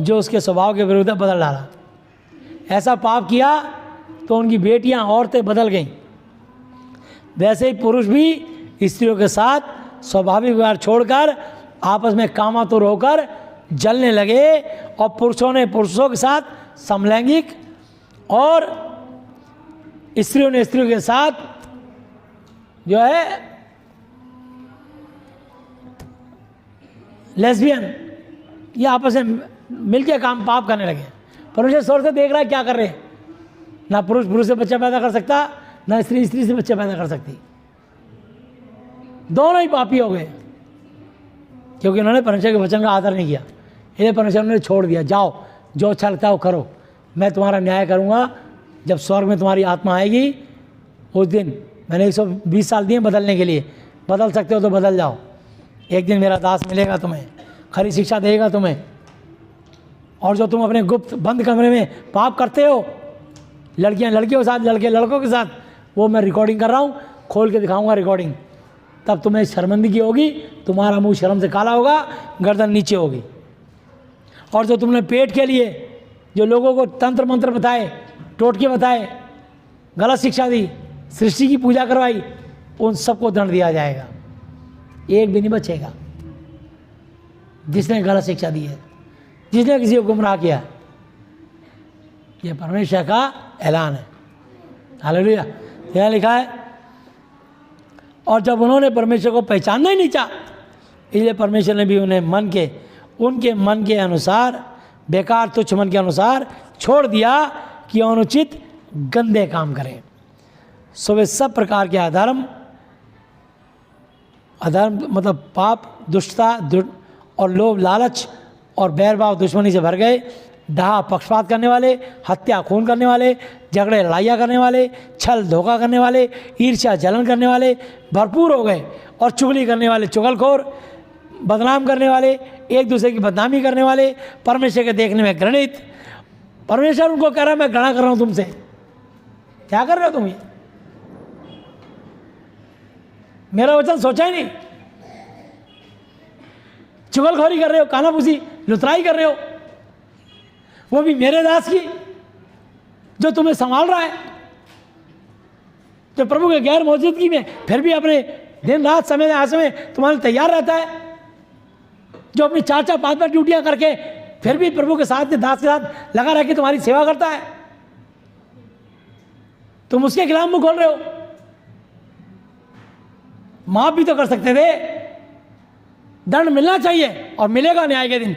जो उसके स्वभाव के विरुद्ध बदल डाला। ऐसा पाप किया तो उनकी बेटियां, औरतें बदल गईं। वैसे ही पुरुष भी स्त्रियों के साथ स्वाभाविक व्यवहार छोड़कर आपस में कामातुर होकर जलने लगे, और पुरुषों ने पुरुषों के साथ समलैंगिक और स्त्रियों ने स्त्रियों के साथ जो है लेस्बियन, ये आपस में मिलके काम पाप करने लगे। परमेश्वर स्वर से देख रहा है क्या कर रहे हैं। ना पुरुष पुरुष से बच्चा पैदा कर सकता, ना स्त्री स्त्री से बच्चा पैदा कर सकती, दोनों ही पापी हो गए, क्योंकि उन्होंने परमेश्वर के वचन का आदर नहीं किया। इसलिए परमेश्वर ने छोड़ दिया, जाओ जो अच्छा लगता है वो करो, मैं तुम्हारा न्याय करूँगा। जब स्वर्ग में तुम्हारी आत्मा आएगी उस दिन, मैंने 120 साल दिए बदलने के लिए, बदल सकते हो तो बदल जाओ। एक दिन मेरा दास मिलेगा तुम्हें, खरी शिक्षा देगा तुम्हें। और जो तुम अपने गुप्त बंद कमरे में पाप करते हो, लड़कियां लड़कियों के साथ, लड़के लड़कों के साथ, वो मैं रिकॉर्डिंग कर रहा हूँ, खोल के दिखाऊंगा रिकॉर्डिंग। तब तुम्हें शर्मिंदगी होगी, तुम्हारा मुंह शर्म से काला होगा, गर्दन नीचे होगी। और जो तुमने पेट के लिए जो लोगों को तंत्र मंत्र बताए, टोटके बताए, गलत शिक्षा दी, सृष्टि की पूजा करवाई, उन सबको दंड दिया जाएगा, एक भी नहीं बचेगा। जिसने गलत शिक्षा दी है, जिसने किसी को गुमराह किया, यह परमेश्वर का ऐलान है। हालेलुया। यहाँ लिखा है और जब उन्होंने परमेश्वर को पहचानना ही नहीं चाहा, इसलिए परमेश्वर ने भी उन्हें उनके मन के अनुसार, बेकार तुच्छ मन के अनुसार छोड़ दिया कि अनुचित गंदे काम करें। सो वे सब प्रकार के अधर्म मतलब पाप, दुष्टता और लोभ, लालच और बैरभाव, दुश्मनी से भर गए। डाह, पक्षपात करने वाले, हत्या, खून करने वाले, झगड़े, लड़ाइयाँ करने वाले, छल, धोखा करने वाले, ईर्ष्या, जलन करने वाले भरपूर हो गए, और चुगली करने वाले, चुगलखोर, बदनाम करने वाले, एक दूसरे की बदनामी करने वाले, परमेश्वर के देखने में घृणित। परमेश्वर उनको कह रहा है मैं घृणा कर रहा हूँ तुमसे। क्या कर रहे हो तुम? ये मेरा वचन सोचा ही नहीं। चुगलखोरी कर रहे हो, कानाफूसी, लुतराई कर रहे हो, वो भी मेरे दास की जो तुम्हें संभाल रहा है, जो प्रभु के गैर मौजूदगी में फिर भी अपने दिन रात समय आसमें तुम्हारे तैयार रहता है, जो अपनी 4-4 5-5 ड्यूटियां करके फिर भी प्रभु के साथ, दास के साथ लगा रह के तुम्हारी सेवा करता है। तुम उसके खिलाफ मुंह खोल रहे हो। माफ भी तो कर सकते थे। दंड मिलना चाहिए और मिलेगा न्याय के दिन,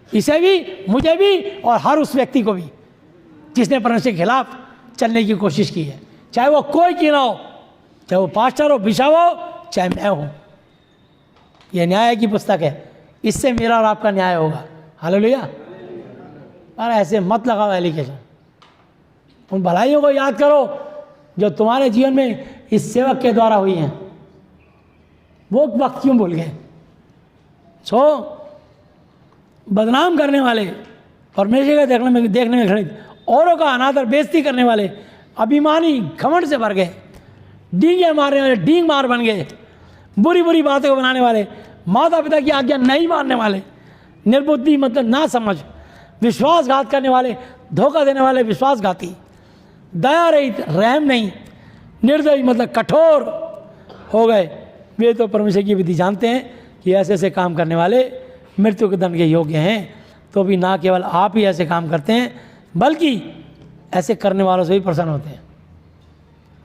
इसे भी, मुझे भी, और हर उस व्यक्ति को भी जिसने परमेश्वर के खिलाफ चलने की कोशिश की है, चाहे वो कोई क्यों ना हो, चाहे वो पास्टर हो, बिशप हो, चाहे मैं हूं। यह न्याय की पुस्तक है, इससे मेरा और आपका न्याय होगा। हालेलुया। और ऐसे मत लगाओ एलिगेशन। उन भलाइयों को याद करो जो तुम्हारे जीवन में इस सेवक के द्वारा हुई हैं। वो वक्त क्यों भूल गए? बदनाम करने वाले, परमेश्वर के देखने में घृणित, औरों का अनादर, बेइज्जती करने वाले, अभिमानी, घमंड से भर गए, डींगे मारने वाले डींग मार बन गए, बुरी बुरी बातों को बनाने वाले, माता पिता की आज्ञा नहीं मानने वाले, निर्बुद्धि मतलब ना समझ, विश्वासघात करने वाले, धोखा देने वाले विश्वासघाती, दया रहित, रहम नहीं, निर्दयी मतलब कठोर हो गए, वे तो परमेश्वर की विधि जानते हैं कि ऐसे ऐसे काम करने वाले मृत्यु के दंड के योग्य हैं। तो भी ना केवल आप ही ऐसे काम करते हैं, बल्कि ऐसे करने वालों से भी प्रसन्न होते हैं।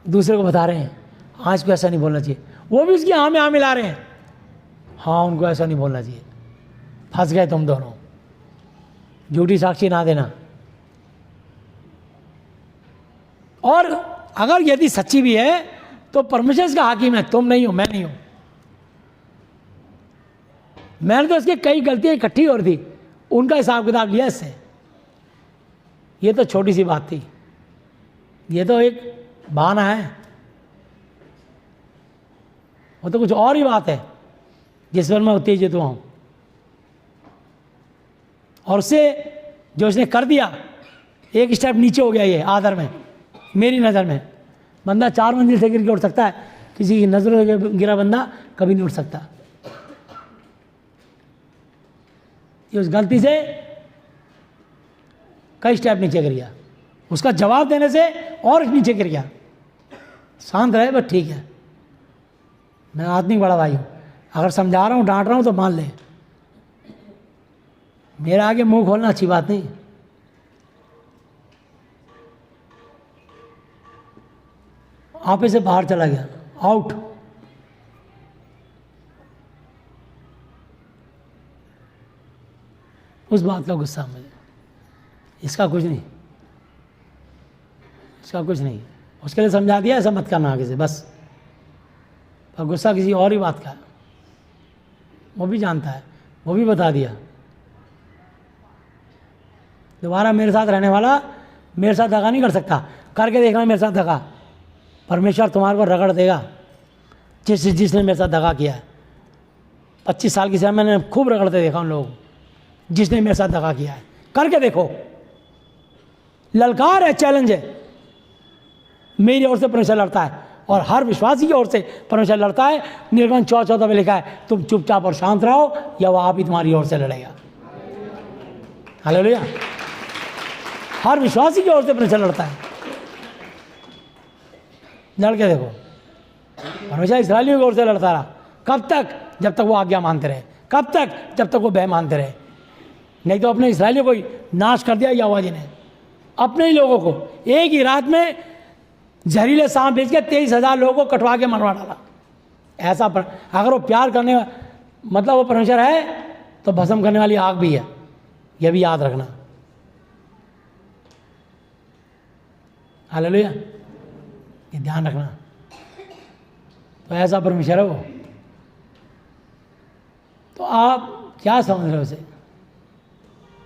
दूसरे को बता रहे हैं आज को ऐसा नहीं बोलना चाहिए, वो भी उसकी हाँ में हाँ मिला रहे हैं, हाँ उनको ऐसा नहीं बोलना चाहिए। फंस गए तुम दोनों, झूठी साक्षी ना देना। और अगर यदि सच्ची भी है तो परमेश्वर इसका हाकिम है, तुम नहीं हो, मैं नहीं हूं। मैंने तो इसकी कई गलतियां इकट्ठी और थी, उनका हिसाब किताब लिया इससे। ये तो छोटी सी बात थी, ये तो एक बहाना है, वो तो कुछ और ही बात है जिस पर मैं उत्तेजित हुआ हूं। और उससे जो इसने कर दिया, एक स्टेप नीचे हो गया ये आदर में, मेरी नज़र में। बंदा 4 मंजिल से गिर के उठ सकता है, किसी की नज़रों से गिरा बंदा कभी नहीं उठ सकता। ये उस गलती से कई स्टेप नीचे गिर गया, उसका जवाब देने से और नीचे गिर गया। शांत रहे, बस ठीक है, मैं आदमी बड़ा भाई हूँ, अगर समझा रहा हूँ, डांट रहा हूँ तो मान ले, मेरा आगे मुंह खोलना अच्छी बात नहीं। आप से बाहर चला गया, आउट। उस बात का गुस्सा मुझे, इसका कुछ नहीं, इसका कुछ नहीं, उसके लिए समझा दिया ऐसा मत करना आगे से, बस। पर गुस्सा किसी और ही बात का है, वो भी जानता है, वो भी बता दिया। दोबारा मेरे साथ रहने वाला मेरे साथ दगा नहीं कर सकता, करके देखना मेरे साथ दगा, परमेश्वर तुम्हारे को रगड़ देगा। जिसने मेरे साथ दगा किया है, 25 साल की सेवा मैंने खूब रगड़ते देखा उन लोगों को, जिसने मेरे साथ दगा किया है, करके देखो। ललकार है, चैलेंज है, मेरी ओर से परमेश्वर लड़ता है और हर विश्वासी की ओर से परमेश्वर लड़ता है। निर्गमन 14 में लिखा है, तुम चुपचाप और शांत रहो या वह आप ही तुम्हारी ओर से लड़ेगा। हालेलुया। हर विश्वासी की ओर से परमेश्वर लड़ता है, लड़ के देखो। परमेश्वर इस्राएलियों की ओर से लड़ता रहा, कब तक? जब तक वो आज्ञा मानते रहे। कब तक? जब तक वो भय मानते रहे। नहीं तो अपने इस्राएलियों को ही नाश कर दिया यहोवा जी ने, अपने ही लोगों को एक ही रात में जहरीले सांप भेज के 23,000 लोगों को कटवा के मरवा डाला। ऐसा अगर वो प्यार करने मतलब वो परमेश्वर है तो भस्म करने वाली आग भी है, यह भी याद रखना। हालेलुया, ये ध्यान रखना। तो ऐसा परमेश्वर है वो। तो आप क्या समझ रहे हो उसे?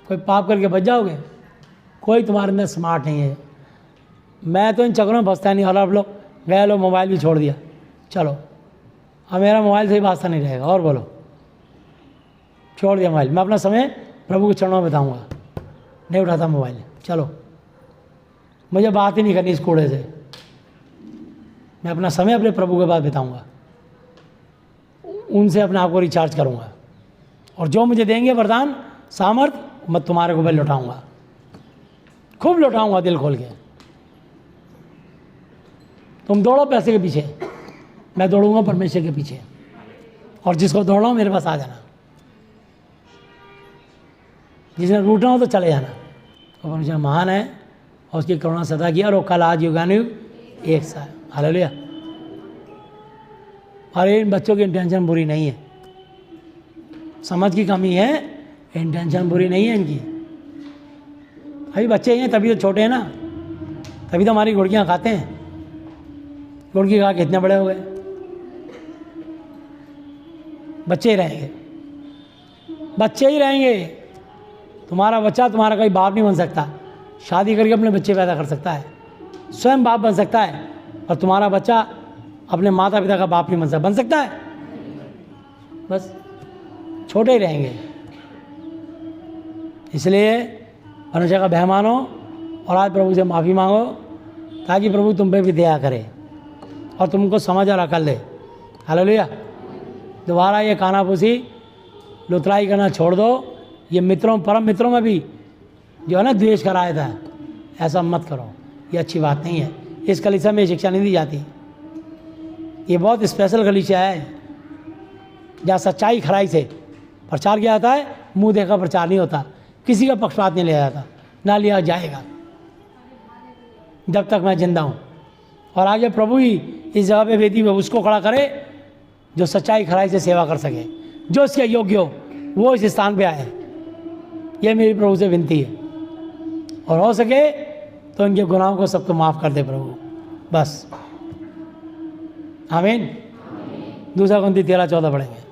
कोई पाप करके बच जाओगे? कोई तुम्हारे अंदर स्मार्ट नहीं है। मैं तो इन चक्करों में फंसता नहीं। और आप लोग गए, लो मोबाइल भी छोड़ दिया, चलो अब मेरा मोबाइल से ही वास्ता नहीं रहेगा। और बोलो, छोड़ दिया मोबाइल, मैं अपना समय प्रभु के चरणों में बिताऊंगा, नहीं उठाता मोबाइल। चलो, मुझे बात ही नहीं करनी इस कूड़े से, मैं अपना समय अपने प्रभु के पास बिताऊंगा, उनसे अपने आप को रिचार्ज करूंगा। और जो मुझे देंगे वरदान सामर्थ, मैं तुम्हारे को भी लौटाऊंगा, खूब लौटाऊंगा दिल खोल के। तुम दौड़ो पैसे के पीछे, मैं दौड़ूंगा परमेश्वर के पीछे। और जिसको दौड़ना हो मेरे पास आ जाना, जिसने रूठना हो तो चले जाना। और परमेश्वर महान है और उसकी करुणा सदा की, और वो कल आज युगानुयुग एक सा है। हालेलुया। और इन बच्चों की इंटेंशन बुरी नहीं है, समझ की कमी है, इंटेंशन बुरी नहीं है इनकी। अभी बच्चे हैं, तभी तो छोटे हैं ना, तभी तो हमारी गुड़कियाँ खाते हैं। गुड़की खा के इतने बड़े हो गए। बच्चे ही रहेंगे, बच्चे ही रहेंगे। तुम्हारा बच्चा तुम्हारा कोई बाप नहीं बन सकता। शादी करके अपने बच्चे पैदा कर सकता है, स्वयं बाप बन सकता है, और तुम्हारा बच्चा अपने माता पिता का बाप नहीं बन सकता है। बस छोटे ही रहेंगे। इसलिए परमेश्वर का भय मानो और आज प्रभु से माफ़ी मांगो, ताकि प्रभु तुम पे भी दया करे और तुमको समझ और अकल दे। हालेलुया। दोबारा ये कानाफूसी लुतराई करना छोड़ दो। ये मित्रों परम मित्रों में भी जो है ना द्वेष कराया था, ऐसा मत करो, ये अच्छी बात नहीं है। इस कलीसिया में शिक्षा नहीं दी जाती। ये बहुत स्पेशल कलीसिया है जहाँ सच्चाई खराई से प्रचार किया जाता है। मुंह देखा प्रचार नहीं होता, किसी का पक्षपात नहीं लिया जाता, ना लिया जाएगा जब तक मैं जिंदा हूँ। और आगे प्रभु ही इस जगह पे वेदी पे उसको खड़ा करे जो सच्चाई खराई से सेवा कर सके, जो इसके योग्य हो वो इस स्थान पे आए। ये मेरी प्रभु से विनती है, और हो सके तो इनके गुनाहों को सबको माफ़ कर दे प्रभु, बस। आमीन। 2 Corinthians 13-14 पढ़ेंगे।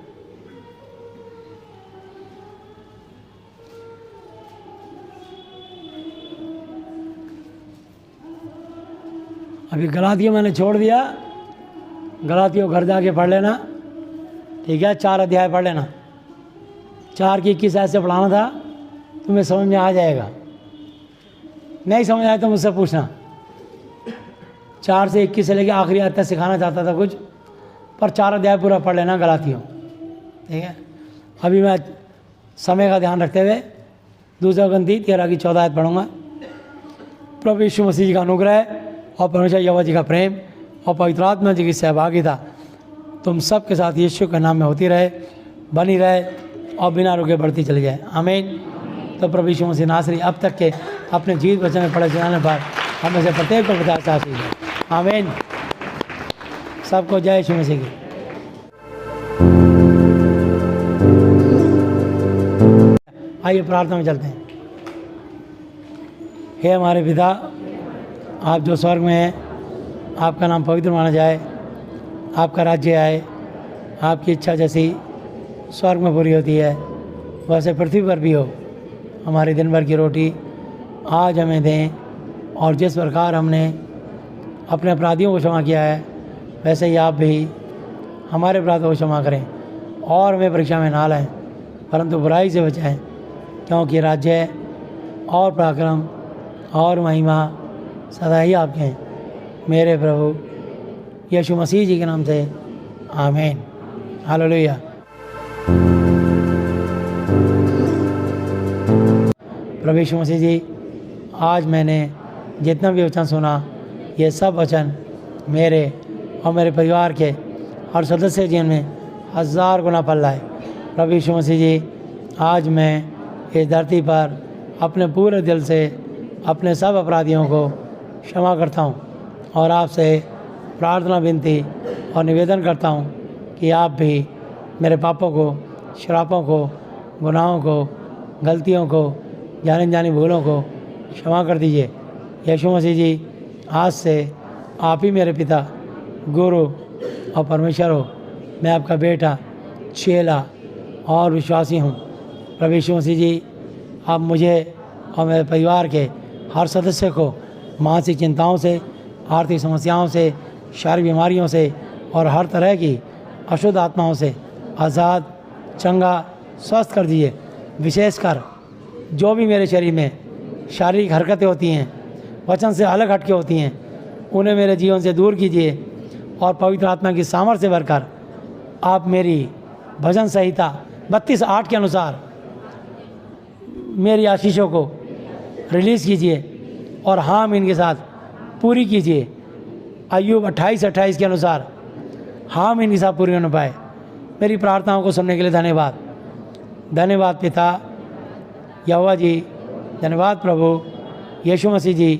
अभी गलातियों मैंने छोड़ दिया, गलातियों घर जाके पढ़ लेना, ठीक है। 4 अध्याय पढ़ लेना, 4 की 21 ऐसे पढ़ाना था, तुम्हें समझ में आ जाएगा। नहीं समझ आया तो मुझसे पूछना। 4 से 21 से लेके आखिरी आयत तक सिखाना चाहता था कुछ, पर 4 अध्याय पूरा पढ़ लेना गलातियों, ठीक है। अभी मैं समय का ध्यान रखते हुए 2 Corinthians 13-14 आयत पढ़ूंगा। प्रभु यीशु मसीह जी का अनुग्रह और परमेश्वर यहोवा जी का प्रेम और पवित्र आत्मा जी की सहभागिता तुम सब के साथ यीशु के नाम में होती रहे, बनी रहे और बिना रुके बढ़ती चली जाए। आमीन। तो प्रभु यीशु मसीह नासरी अब तक के अपने जीवित वचन में पढ़े सुनाने पर हमें से प्रत्येक को 50 आशीष है। आमीन। सबको जय यीशु मसीह की। आइए प्रार्थना में चलते हैं। हे हमारे पिता, आप जो स्वर्ग में हैं, आपका नाम पवित्र माना जाए, आपका राज्य आए, आपकी इच्छा जैसी स्वर्ग में पूरी होती है वैसे पृथ्वी पर भी हो। हमारी दिन भर की रोटी आज हमें दें, और जिस प्रकार हमने अपने अपराधियों को क्षमा किया है वैसे ही आप भी हमारे अपराधों को क्षमा करें, और हमें परीक्षा में ना लाएं परंतु बुराई से बचाएं, क्योंकि राज्य और पराक्रम और महिमा सदा ही आपके हैं, मेरे प्रभु यीशु मसीह जी के नाम से। आमीन। हालेलुया। प्रभु यीशु मसीह जी, आज मैंने जितना भी वचन सुना, ये सब वचन मेरे और मेरे परिवार के हर सदस्य जीवन में 1000 गुना फल लाए। प्रभु यीशु मसीह जी, आज मैं इस धरती पर अपने पूरे दिल से अपने सब अपराधियों को क्षमा करता हूँ, और आपसे प्रार्थना विनती और निवेदन करता हूँ कि आप भी मेरे पापों को, श्रापों को, गुनाहों को, गलतियों को, जानी जानी भूलों को क्षमा कर दीजिए। यीशु मसीह जी, आज से आप ही मेरे पिता, गुरु और परमेश्वर हो। मैं आपका बेटा, चेला और विश्वासी हूँ। प्रभु यीशु मसीह जी, आप मुझे और मेरे परिवार के हर सदस्य को मानसिक चिंताओं से, आर्थिक समस्याओं से, शारीरिक बीमारियों से और हर तरह की अशुद्ध आत्माओं से आज़ाद, चंगा, स्वस्थ कर दीजिए। विशेषकर जो भी मेरे शरीर में शारीरिक हरकतें होती हैं, वचन से अलग हटके होती हैं, उन्हें मेरे जीवन से दूर कीजिए, और पवित्र आत्मा की सामर्थ्य से भरकर आप मेरी भजन संहिता 32:8 के अनुसार मेरी आशीषों को रिलीज़ कीजिए, और हम इनके साथ पूरी कीजिए। अय्यूब 28:28 के अनुसार हम इनके साथ पूरी होने पाए। मेरी प्रार्थनाओं को सुनने के लिए धन्यवाद। धन्यवाद पिता यहोवा जी, धन्यवाद प्रभु यीशु मसीह जी,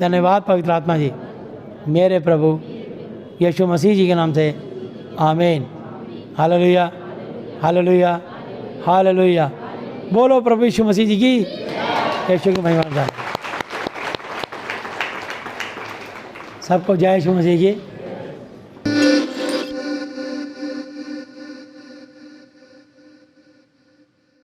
धन्यवाद पवित्र आत्मा जी, मेरे प्रभु यीशु मसीह जी के नाम से। आमीन। Hallelujah, hallelujah, hallelujah. बोलो प्रभु यीशु मसीह जी की, यीशु की महिमा। सबको जय यीशु मसीह की।